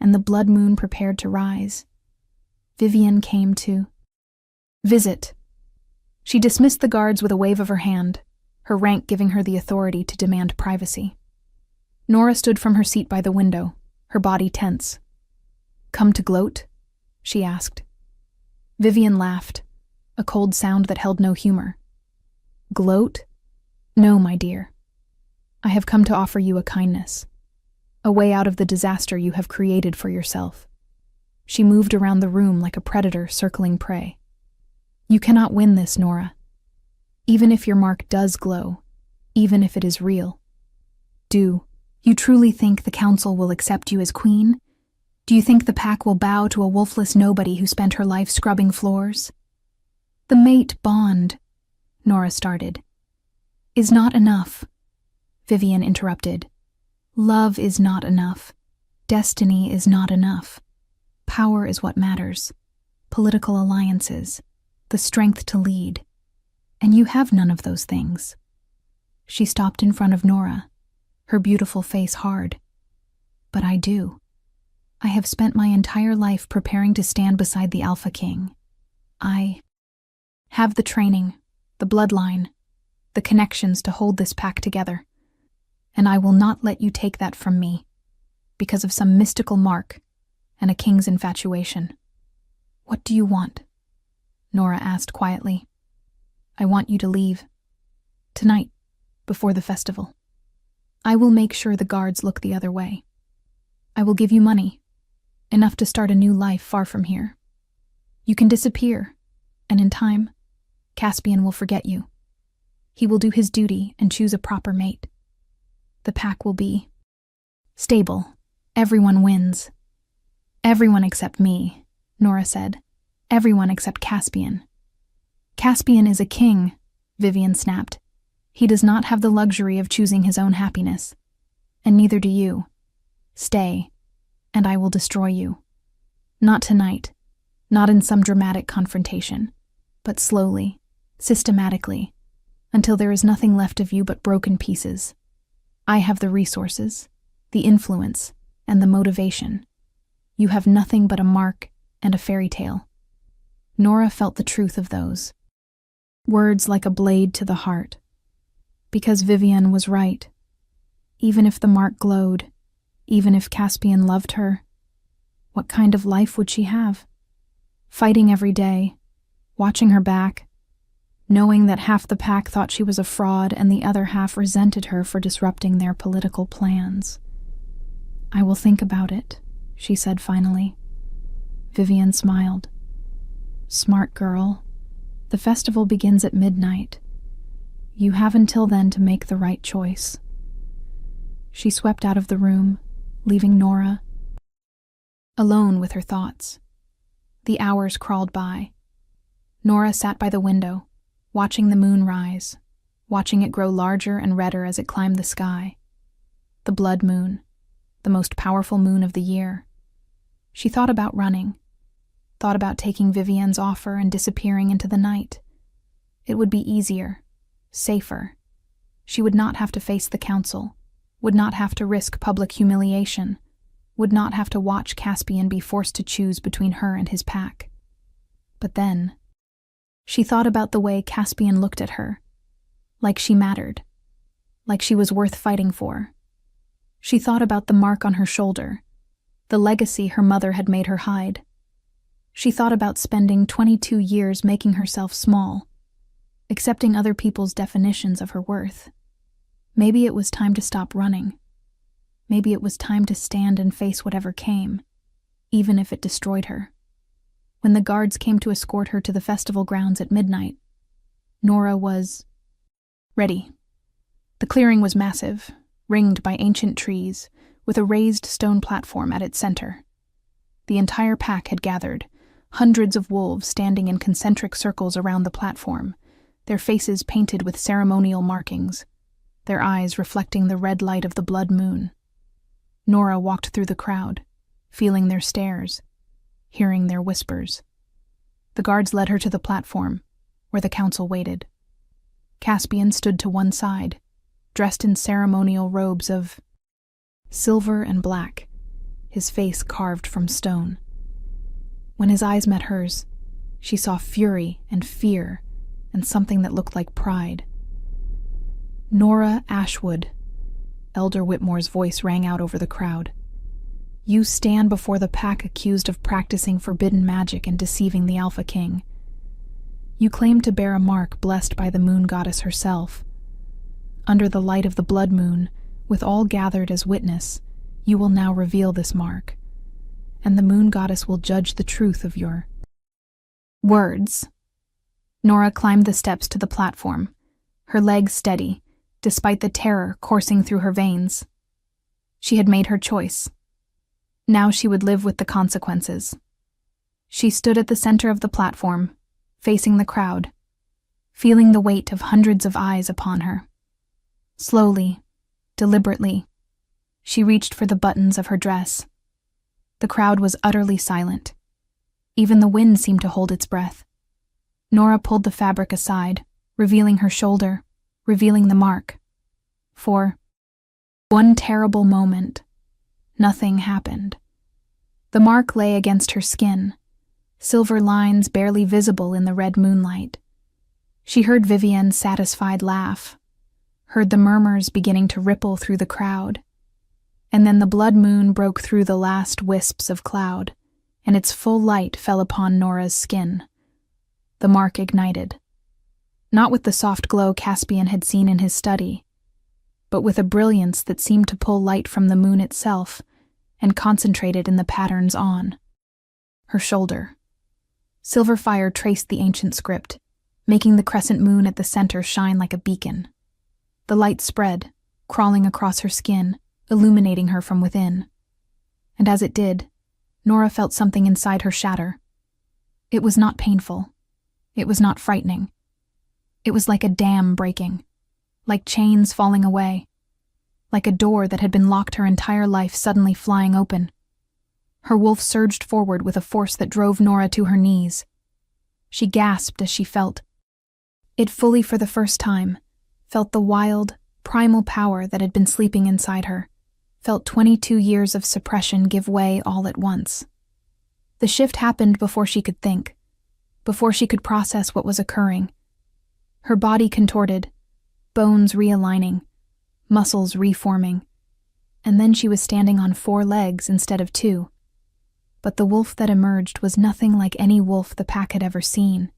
and the blood moon prepared to rise, Vivian came to visit. She dismissed the guards with a wave of her hand, her rank giving her the authority to demand privacy. Nora stood from her seat by the window, her body tense. "Come to gloat?" she asked. Vivian laughed, a cold sound that held no humor. "Gloat? No, my dear. I have come to offer you a kindness, a way out of the disaster you have created for yourself." She moved around the room like a predator circling prey. "You cannot win this, Nora. Even if your mark does glow, even if it is real. Do you truly think the council will accept you as queen? Do you think the pack will bow to a wolfless nobody who spent her life scrubbing floors?" "The mate bond," Nora started, "is not enough," Vivian interrupted. "Love is not enough. Destiny is not enough. Power is what matters. Political alliances, the strength to lead. And you have none of those things." She stopped in front of Nora, her beautiful face hard. "But I do. I have spent my entire life preparing to stand beside the Alpha King. I have the training, the bloodline, the connections to hold this pack together. And I will not let you take that from me, because of some mystical mark and a king's infatuation." "What do you want?" Nora asked quietly. "I want you to leave. Tonight, before the festival. I will make sure the guards look the other way. I will give you money, enough to start a new life far from here. You can disappear, and in time, Caspian will forget you. He will do his duty and choose a proper mate. The pack will be stable. Everyone wins." "Everyone except me," Nora said. "Everyone except Caspian." "Caspian is a king," Vivian snapped. "He does not have the luxury of choosing his own happiness. And neither do you. Stay, and I will destroy you. Not tonight, not in some dramatic confrontation, but slowly, systematically, until there is nothing left of you but broken pieces. I have the resources, the influence, and the motivation. You have nothing but a mark and a fairy tale." Nora felt the truth of those. Words like a blade to the heart. Because Vivian was right. Even if the mark glowed, even if Caspian loved her, what kind of life would she have? Fighting every day, watching her back, knowing that half the pack thought she was a fraud and the other half resented her for disrupting their political plans. "I will think about it," she said finally. Vivian smiled. "Smart girl. The festival begins at midnight. You have until then to make the right choice." She swept out of the room, leaving Nora alone with her thoughts. The hours crawled by. Nora sat by the window, watching the moon rise, watching it grow larger and redder as it climbed the sky. The blood moon, the most powerful moon of the year. She thought about running, thought about taking Vivian's offer and disappearing into the night. It would be easier, safer. She would not have to face the council, would not have to risk public humiliation, would not have to watch Caspian be forced to choose between her and his pack. But then, she thought about the way Caspian looked at her, like she mattered, like she was worth fighting for. She thought about the mark on her shoulder, the legacy her mother had made her hide. She thought about spending 22 years making herself small, accepting other people's definitions of her worth. Maybe it was time to stop running. Maybe it was time to stand and face whatever came, even if it destroyed her. When the guards came to escort her to the festival grounds at midnight, Nora was ready. The clearing was massive, ringed by ancient trees, with a raised stone platform at its center. The entire pack had gathered, hundreds of wolves standing in concentric circles around the platform, their faces painted with ceremonial markings, their eyes reflecting the red light of the blood moon. Nora walked through the crowd, feeling their stares, hearing their whispers. The guards led her to the platform, where the council waited. Caspian stood to one side, dressed in ceremonial robes of silver and black, his face carved from stone. When his eyes met hers, she saw fury and fear and something that looked like pride. "Nora Ashwood," Elder Whitmore's voice rang out over the crowd. "You stand before the pack accused of practicing forbidden magic and deceiving the Alpha King. You claim to bear a mark blessed by the moon goddess herself. Under the light of the blood moon, with all gathered as witness, you will now reveal this mark, and the moon goddess will judge the truth of your words." Nora climbed the steps to the platform, her legs steady, despite the terror coursing through her veins. She had made her choice. Now she would live with the consequences. She stood at the center of the platform, facing the crowd, feeling the weight of hundreds of eyes upon her. Slowly, deliberately, she reached for the buttons of her dress. The crowd was utterly silent. Even the wind seemed to hold its breath. Nora pulled the fabric aside, revealing her shoulder, revealing the mark. For one terrible moment, nothing happened. The mark lay against her skin, silver lines barely visible in the red moonlight. She heard Vivian's satisfied laugh, heard the murmurs beginning to ripple through the crowd, and then the blood moon broke through the last wisps of cloud, and its full light fell upon Nora's skin. The mark ignited. Not with the soft glow Caspian had seen in his study, but with a brilliance that seemed to pull light from the moon itself and concentrate it in the patterns on her shoulder. Silver fire traced the ancient script, making the crescent moon at the center shine like a beacon. The light spread, crawling across her skin, illuminating her from within. And as it did, Nora felt something inside her shatter. It was not painful. It was not frightening. It was like a dam breaking, like chains falling away, like a door that had been locked her entire life suddenly flying open. Her wolf surged forward with a force that drove Nora to her knees. She gasped as she felt it fully for the first time, felt the wild, primal power that had been sleeping inside her, felt 22 years of suppression give way all at once. The shift happened before she could think, before she could process what was occurring. Her body contorted, bones realigning, muscles reforming, and then she was standing on 4 legs instead of 2. But the wolf that emerged was nothing like any wolf the pack had ever seen.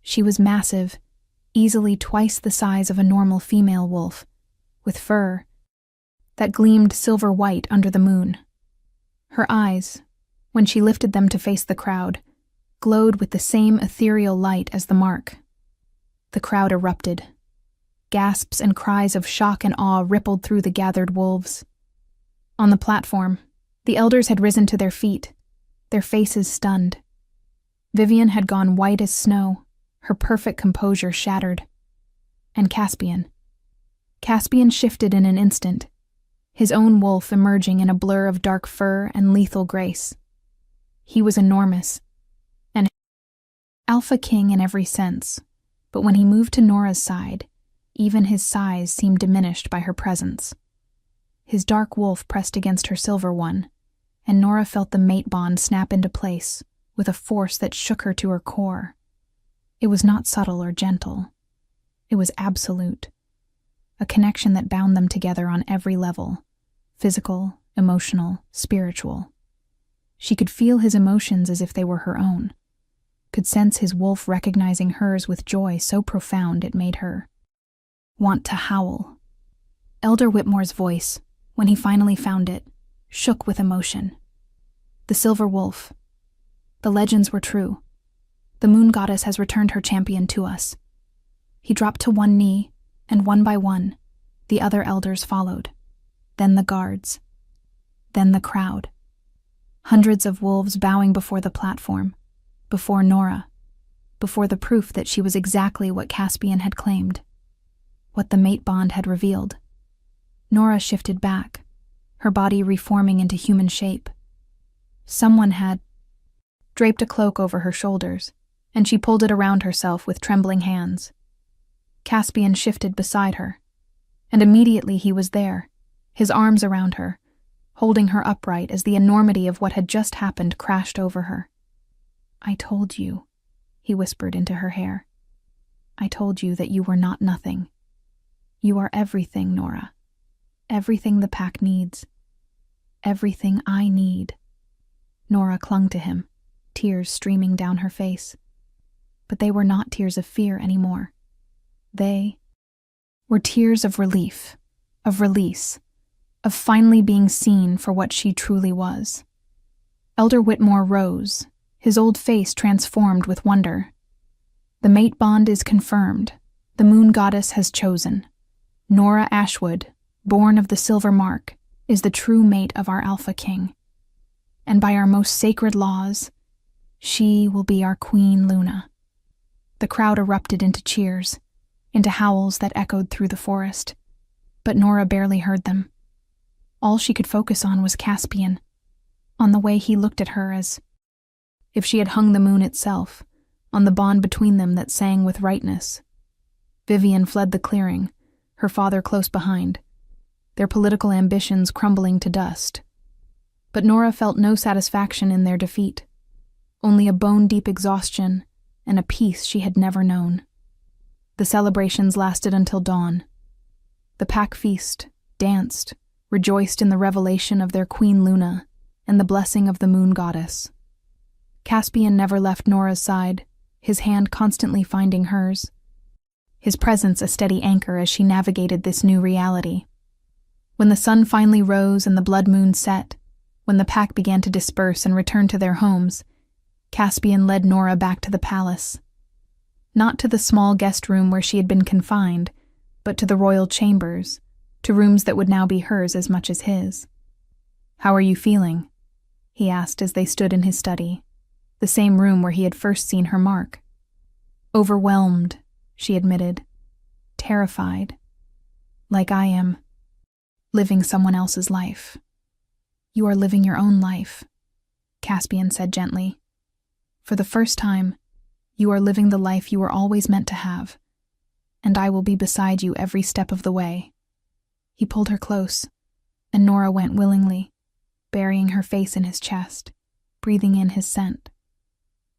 She was massive, easily twice the size of a normal female wolf, with fur that gleamed silver-white under the moon. Her eyes, when she lifted them to face the crowd, glowed with the same ethereal light as the mark. The crowd erupted. Gasps and cries of shock and awe rippled through the gathered wolves. On the platform, the elders had risen to their feet, their faces stunned. Vivian had gone white as snow, her perfect composure shattered. And Caspian shifted in an instant, his own wolf emerging in a blur of dark fur and lethal grace. He was enormous, an alpha king in every sense, but when he moved to Nora's side, even his size seemed diminished by her presence. His dark wolf pressed against her silver one, and Nora felt the mate bond snap into place with a force that shook her to her core. It was not subtle or gentle. It was absolute. A connection that bound them together on every level, physical, emotional, spiritual. She could feel his emotions as if they were her own, could sense his wolf recognizing hers with joy so profound it made her want to howl. Elder Whitmore's voice, when he finally found it, shook with emotion. The silver wolf. The legends were true. The moon goddess has returned her champion to us. He dropped to one knee, and one by one, the other elders followed. Then the guards. Then the crowd. Hundreds of wolves bowing before the platform, before Nora, before the proof that she was exactly what Caspian had claimed, what the mate bond had revealed. Nora shifted back, her body reforming into human shape. Someone had draped a cloak over her shoulders, and she pulled it around herself with trembling hands. Caspian shifted beside her, and immediately he was there, his arms around her, holding her upright as the enormity of what had just happened crashed over her. "I told you," he whispered into her hair. "I told you that you were not nothing. You are everything, Nora. Everything the pack needs. Everything I need." Nora clung to him, tears streaming down her face. But they were not tears of fear anymore. They were tears of relief, of release, of finally being seen for what she truly was. Elder Whitmore rose, his old face transformed with wonder. "The mate bond is confirmed. The moon goddess has chosen. Nora Ashwood, born of the silver mark, is the true mate of our Alpha King. And by our most sacred laws, she will be our Queen Luna." The crowd erupted into cheers, into howls that echoed through the forest, but Nora barely heard them. All she could focus on was Caspian, on the way he looked at her as if she had hung the moon itself, on the bond between them that sang with rightness. Vivian fled the clearing, her father close behind, their political ambitions crumbling to dust. But Nora felt no satisfaction in their defeat, only a bone-deep exhaustion and a peace she had never known. The celebrations lasted until dawn. The pack feast, danced, rejoiced in the revelation of their Queen Luna and the blessing of the moon goddess. Caspian never left Nora's side, his hand constantly finding hers, his presence a steady anchor as she navigated this new reality. When the sun finally rose and the blood moon set, when the pack began to disperse and return to their homes, Caspian led Nora back to the palace. Not to the small guest room where she had been confined, but to the royal chambers, to rooms that would now be hers as much as his. "How are you feeling?" he asked as they stood in his study, the same room where he had first seen her mark. "Overwhelmed," she admitted. "Terrified. Like I am. Living someone else's life." "You are living your own life," Caspian said gently. "For the first time, you are living the life you were always meant to have, and I will be beside you every step of the way." He pulled her close, and Nora went willingly, burying her face in his chest, breathing in his scent.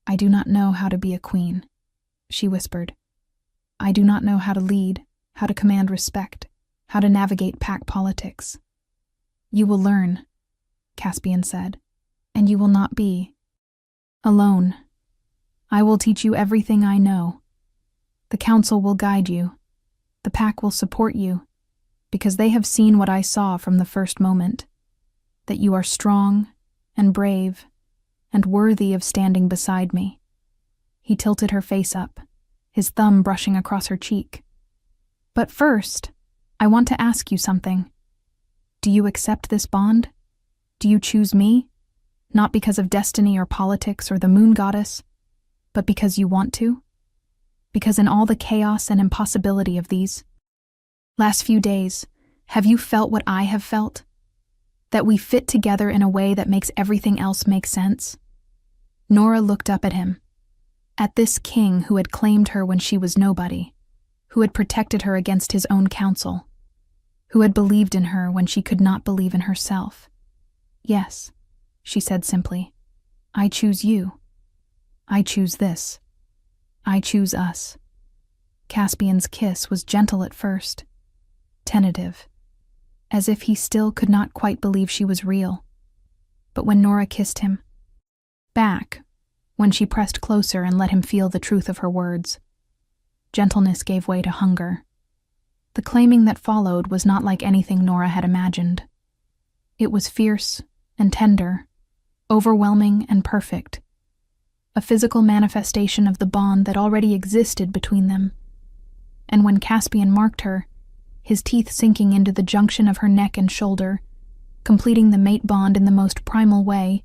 "I do not know how to be a queen," she whispered. I do not know how to lead, how to command respect, how to navigate pack politics. You will learn, Caspian said, and you will not be alone. I will teach you everything I know. The council will guide you. The pack will support you, because they have seen what I saw from the first moment, that you are strong and brave and worthy of standing beside me. He tilted her face up, his thumb brushing across her cheek. But first, I want to ask you something. Do you accept this bond? Do you choose me? Not because of destiny or politics or the moon goddess, but because you want to? Because in all the chaos and impossibility of these last few days, have you felt what I have felt? That we fit together in a way that makes everything else make sense? Nora looked up at him, at this king who had claimed her when she was nobody, who had protected her against his own counsel, who had believed in her when she could not believe in herself. Yes, she said simply, I choose you. I choose this. I choose us. Caspian's kiss was gentle at first, tentative, as if he still could not quite believe she was real. But when Nora kissed him back, when she pressed closer and let him feel the truth of her words, gentleness gave way to hunger. The claiming that followed was not like anything Nora had imagined. It was fierce and tender, overwhelming and perfect, a physical manifestation of the bond that already existed between them. And when Caspian marked her, his teeth sinking into the junction of her neck and shoulder, completing the mate bond in the most primal way,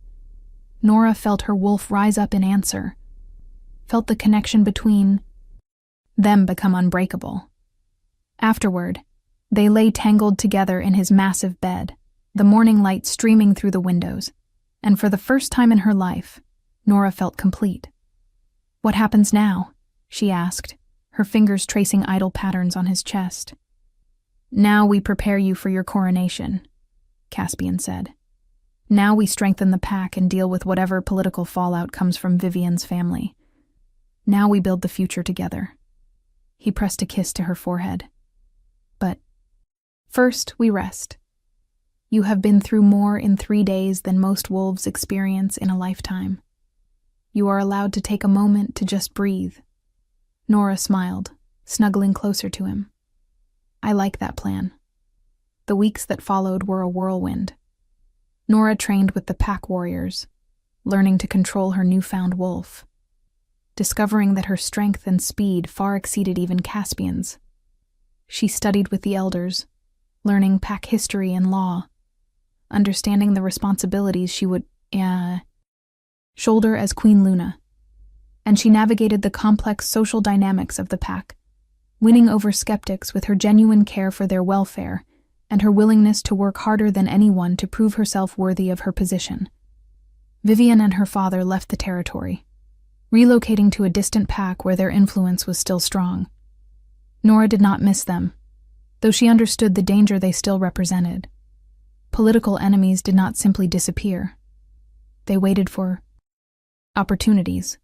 Nora felt her wolf rise up in answer, felt the connection between them become unbreakable. Afterward, they lay tangled together in his massive bed, the morning light streaming through the windows, and for the first time in her life, Nora felt complete. What happens now? She asked, her fingers tracing idle patterns on his chest. Now we prepare you for your coronation, Caspian said. Now we strengthen the pack and deal with whatever political fallout comes from Vivian's family. Now we build the future together. He pressed a kiss to her forehead. But first we rest. You have been through more in 3 days than most wolves experience in a lifetime. You are allowed to take a moment to just breathe. Nora smiled, snuggling closer to him. I like that plan. The weeks that followed were a whirlwind. Nora trained with the pack warriors, learning to control her newfound wolf, discovering that her strength and speed far exceeded even Caspian's. She studied with the elders, learning pack history and law, understanding the responsibilities she would shoulder as Queen Luna, and she navigated the complex social dynamics of the pack, winning over skeptics with her genuine care for their welfare and her willingness to work harder than anyone to prove herself worthy of her position. Vivian and her father left the territory, relocating to a distant pack where their influence was still strong. Nora did not miss them, though she understood the danger they still represented. Political enemies did not simply disappear. They waited for opportunities.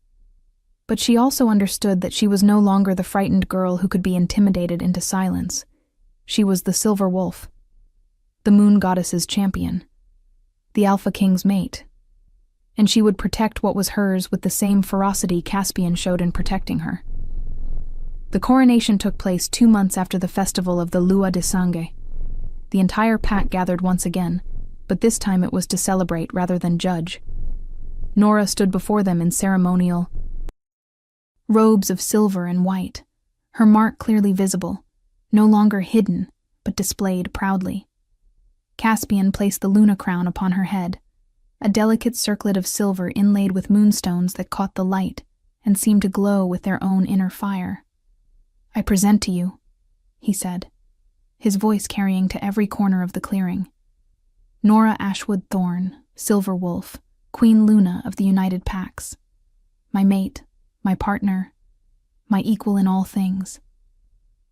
But she also understood that she was no longer the frightened girl who could be intimidated into silence. She was the Silver Wolf, the Moon Goddess's champion, the Alpha King's mate, and she would protect what was hers with the same ferocity Caspian showed in protecting her. The coronation took place 2 months after the festival of the Lua de Sangue. The entire pack gathered once again, but this time it was to celebrate rather than judge. Nora stood before them in ceremonial robes of silver and white, her mark clearly visible, no longer hidden, but displayed proudly. Caspian placed the Luna crown upon her head, a delicate circlet of silver inlaid with moonstones that caught the light and seemed to glow with their own inner fire. I present to you, he said, his voice carrying to every corner of the clearing. Nora Ashwood Thorne, Silver Wolf, Queen Luna of the United Packs. My mate, my partner, my equal in all things.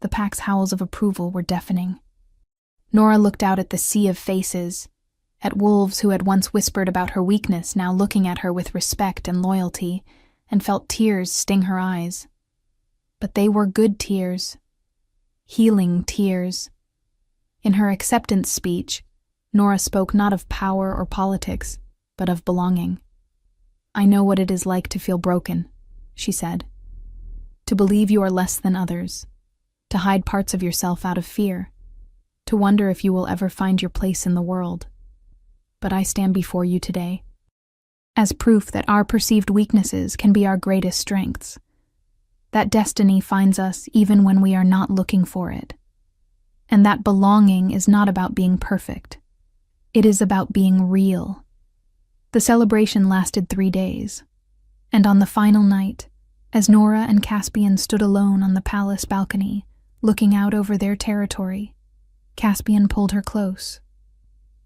The pack's howls of approval were deafening. Nora looked out at the sea of faces, at wolves who had once whispered about her weakness now looking at her with respect and loyalty, and felt tears sting her eyes. But they were good tears. Healing tears. In her acceptance speech, Nora spoke not of power or politics, but of belonging. "I know what it is like to feel broken," she said. "To believe you are less than others. To hide parts of yourself out of fear. To wonder if you will ever find your place in the world. But I stand before you today as proof that our perceived weaknesses can be our greatest strengths. That destiny finds us even when we are not looking for it. And that belonging is not about being perfect. It is about being real." The celebration lasted 3 days, and on the final night, as Nora and Caspian stood alone on the palace balcony, looking out over their territory, Caspian pulled her close.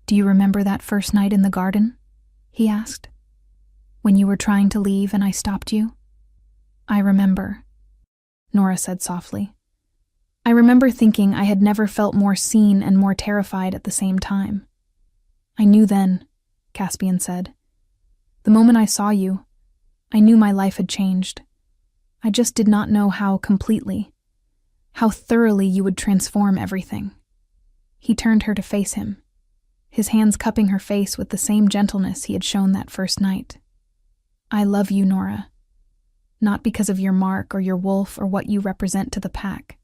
"Do you remember that first night in the garden?" he asked. "When you were trying to leave and I stopped you?" "I remember," Nora said softly. "I remember thinking I had never felt more seen and more terrified at the same time." "I knew then," Caspian said. "The moment I saw you, I knew my life had changed. I just did not know how completely, how thoroughly you would transform everything." He turned her to face him, his hands cupping her face with the same gentleness he had shown that first night. "I love you, Nora. Not because of your mark or your wolf or what you represent to the pack.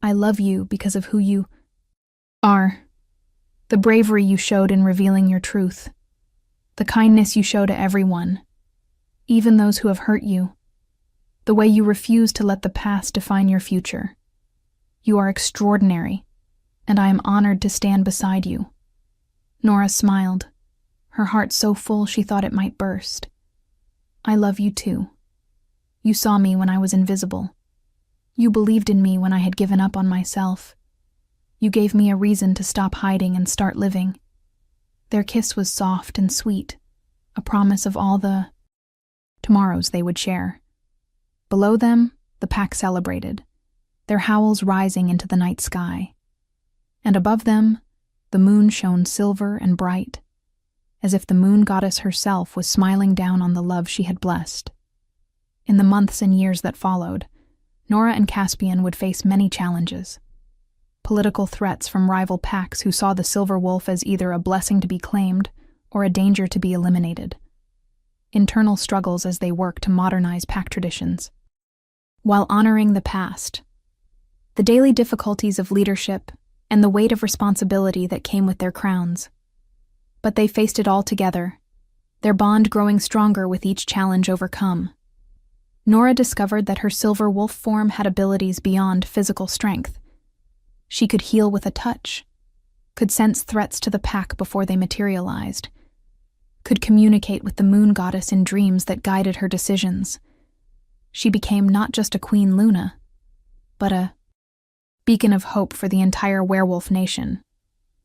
I love you because of who you are. The bravery you showed in revealing your truth. The kindness you show to everyone, even those who have hurt you. The way you refuse to let the past define your future. You are extraordinary, and I am honored to stand beside you." Nora smiled, her heart so full she thought it might burst. "I love you too. You saw me when I was invisible. You believed in me when I had given up on myself. You gave me a reason to stop hiding and start living." Their kiss was soft and sweet, a promise of all the tomorrows they would share. Below them, the pack celebrated, their howls rising into the night sky. And above them, the moon shone silver and bright, as if the moon goddess herself was smiling down on the love she had blessed. In the months and years that followed, Nora and Caspian would face many challenges. Political threats from rival packs who saw the silver wolf as either a blessing to be claimed or a danger to be eliminated. Internal struggles as they worked to modernize pack traditions, while honoring the past. The daily difficulties of leadership and the weight of responsibility that came with their crowns. But they faced it all together, their bond growing stronger with each challenge overcome. Nora discovered that her silver wolf form had abilities beyond physical strength. She could heal with a touch, could sense threats to the pack before they materialized, could communicate with the moon goddess in dreams that guided her decisions. She became not just a Queen Luna, but a beacon of hope for the entire werewolf nation,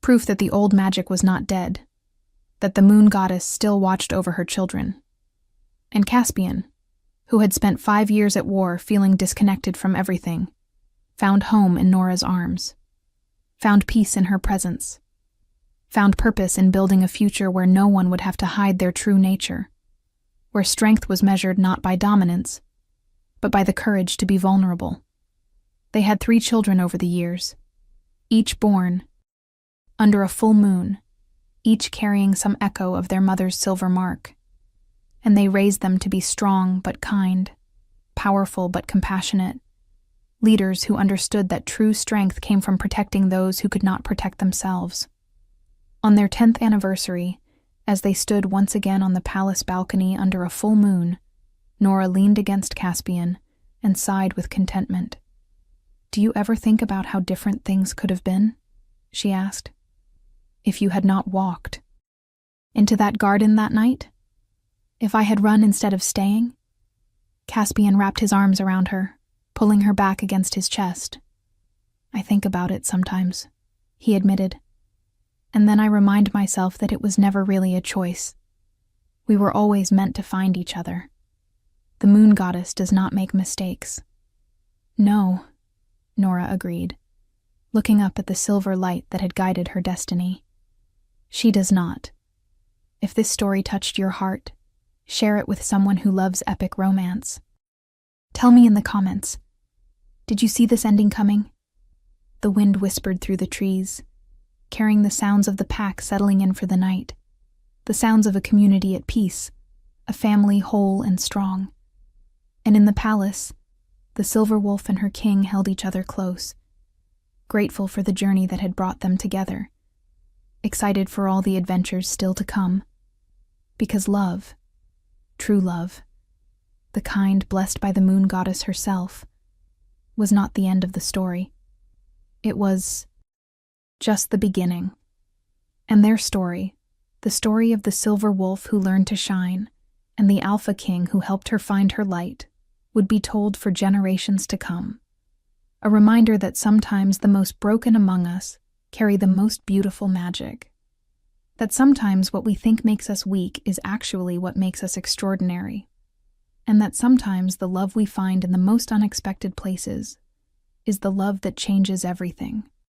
proof that the old magic was not dead, that the moon goddess still watched over her children. And Caspian, who had spent 5 years at war feeling disconnected from everything, found home in Nora's arms, found peace in her presence, found purpose in building a future where no one would have to hide their true nature, where strength was measured not by dominance, but by the courage to be vulnerable. They had 3 children over the years, each born under a full moon, each carrying some echo of their mother's silver mark, and they raised them to be strong but kind, powerful but compassionate, leaders who understood that true strength came from protecting those who could not protect themselves. On their 10th anniversary, as they stood once again on the palace balcony under a full moon, Nora leaned against Caspian and sighed with contentment. "Do you ever think about how different things could have been?" she asked. "If you had not walked into that garden that night? If I had run instead of staying?" Caspian wrapped his arms around her, pulling her back against his chest. "I think about it sometimes," he admitted. "And then I remind myself that it was never really a choice. We were always meant to find each other. The moon goddess does not make mistakes." "No," Nora agreed, looking up at the silver light that had guided her destiny. "She does not. If this story touched your heart, share it with someone who loves epic romance. Tell me in the comments, Did you see this ending coming? The wind whispered through the trees, carrying the sounds of the pack settling in for the night, the sounds of a community at peace, a family whole and strong. And in the palace, the silver wolf and her king held each other close, grateful for the journey that had brought them together, excited for all the adventures still to come. Because love, true love, the kind blessed by the moon goddess herself, was not the end of the story. It was just the beginning. And their story, the story of the silver wolf who learned to shine, and the alpha king who helped her find her light, would be told for generations to come. A reminder that sometimes the most broken among us carry the most beautiful magic. That sometimes what we think makes us weak is actually what makes us extraordinary. And that sometimes the love we find in the most unexpected places is the love that changes everything.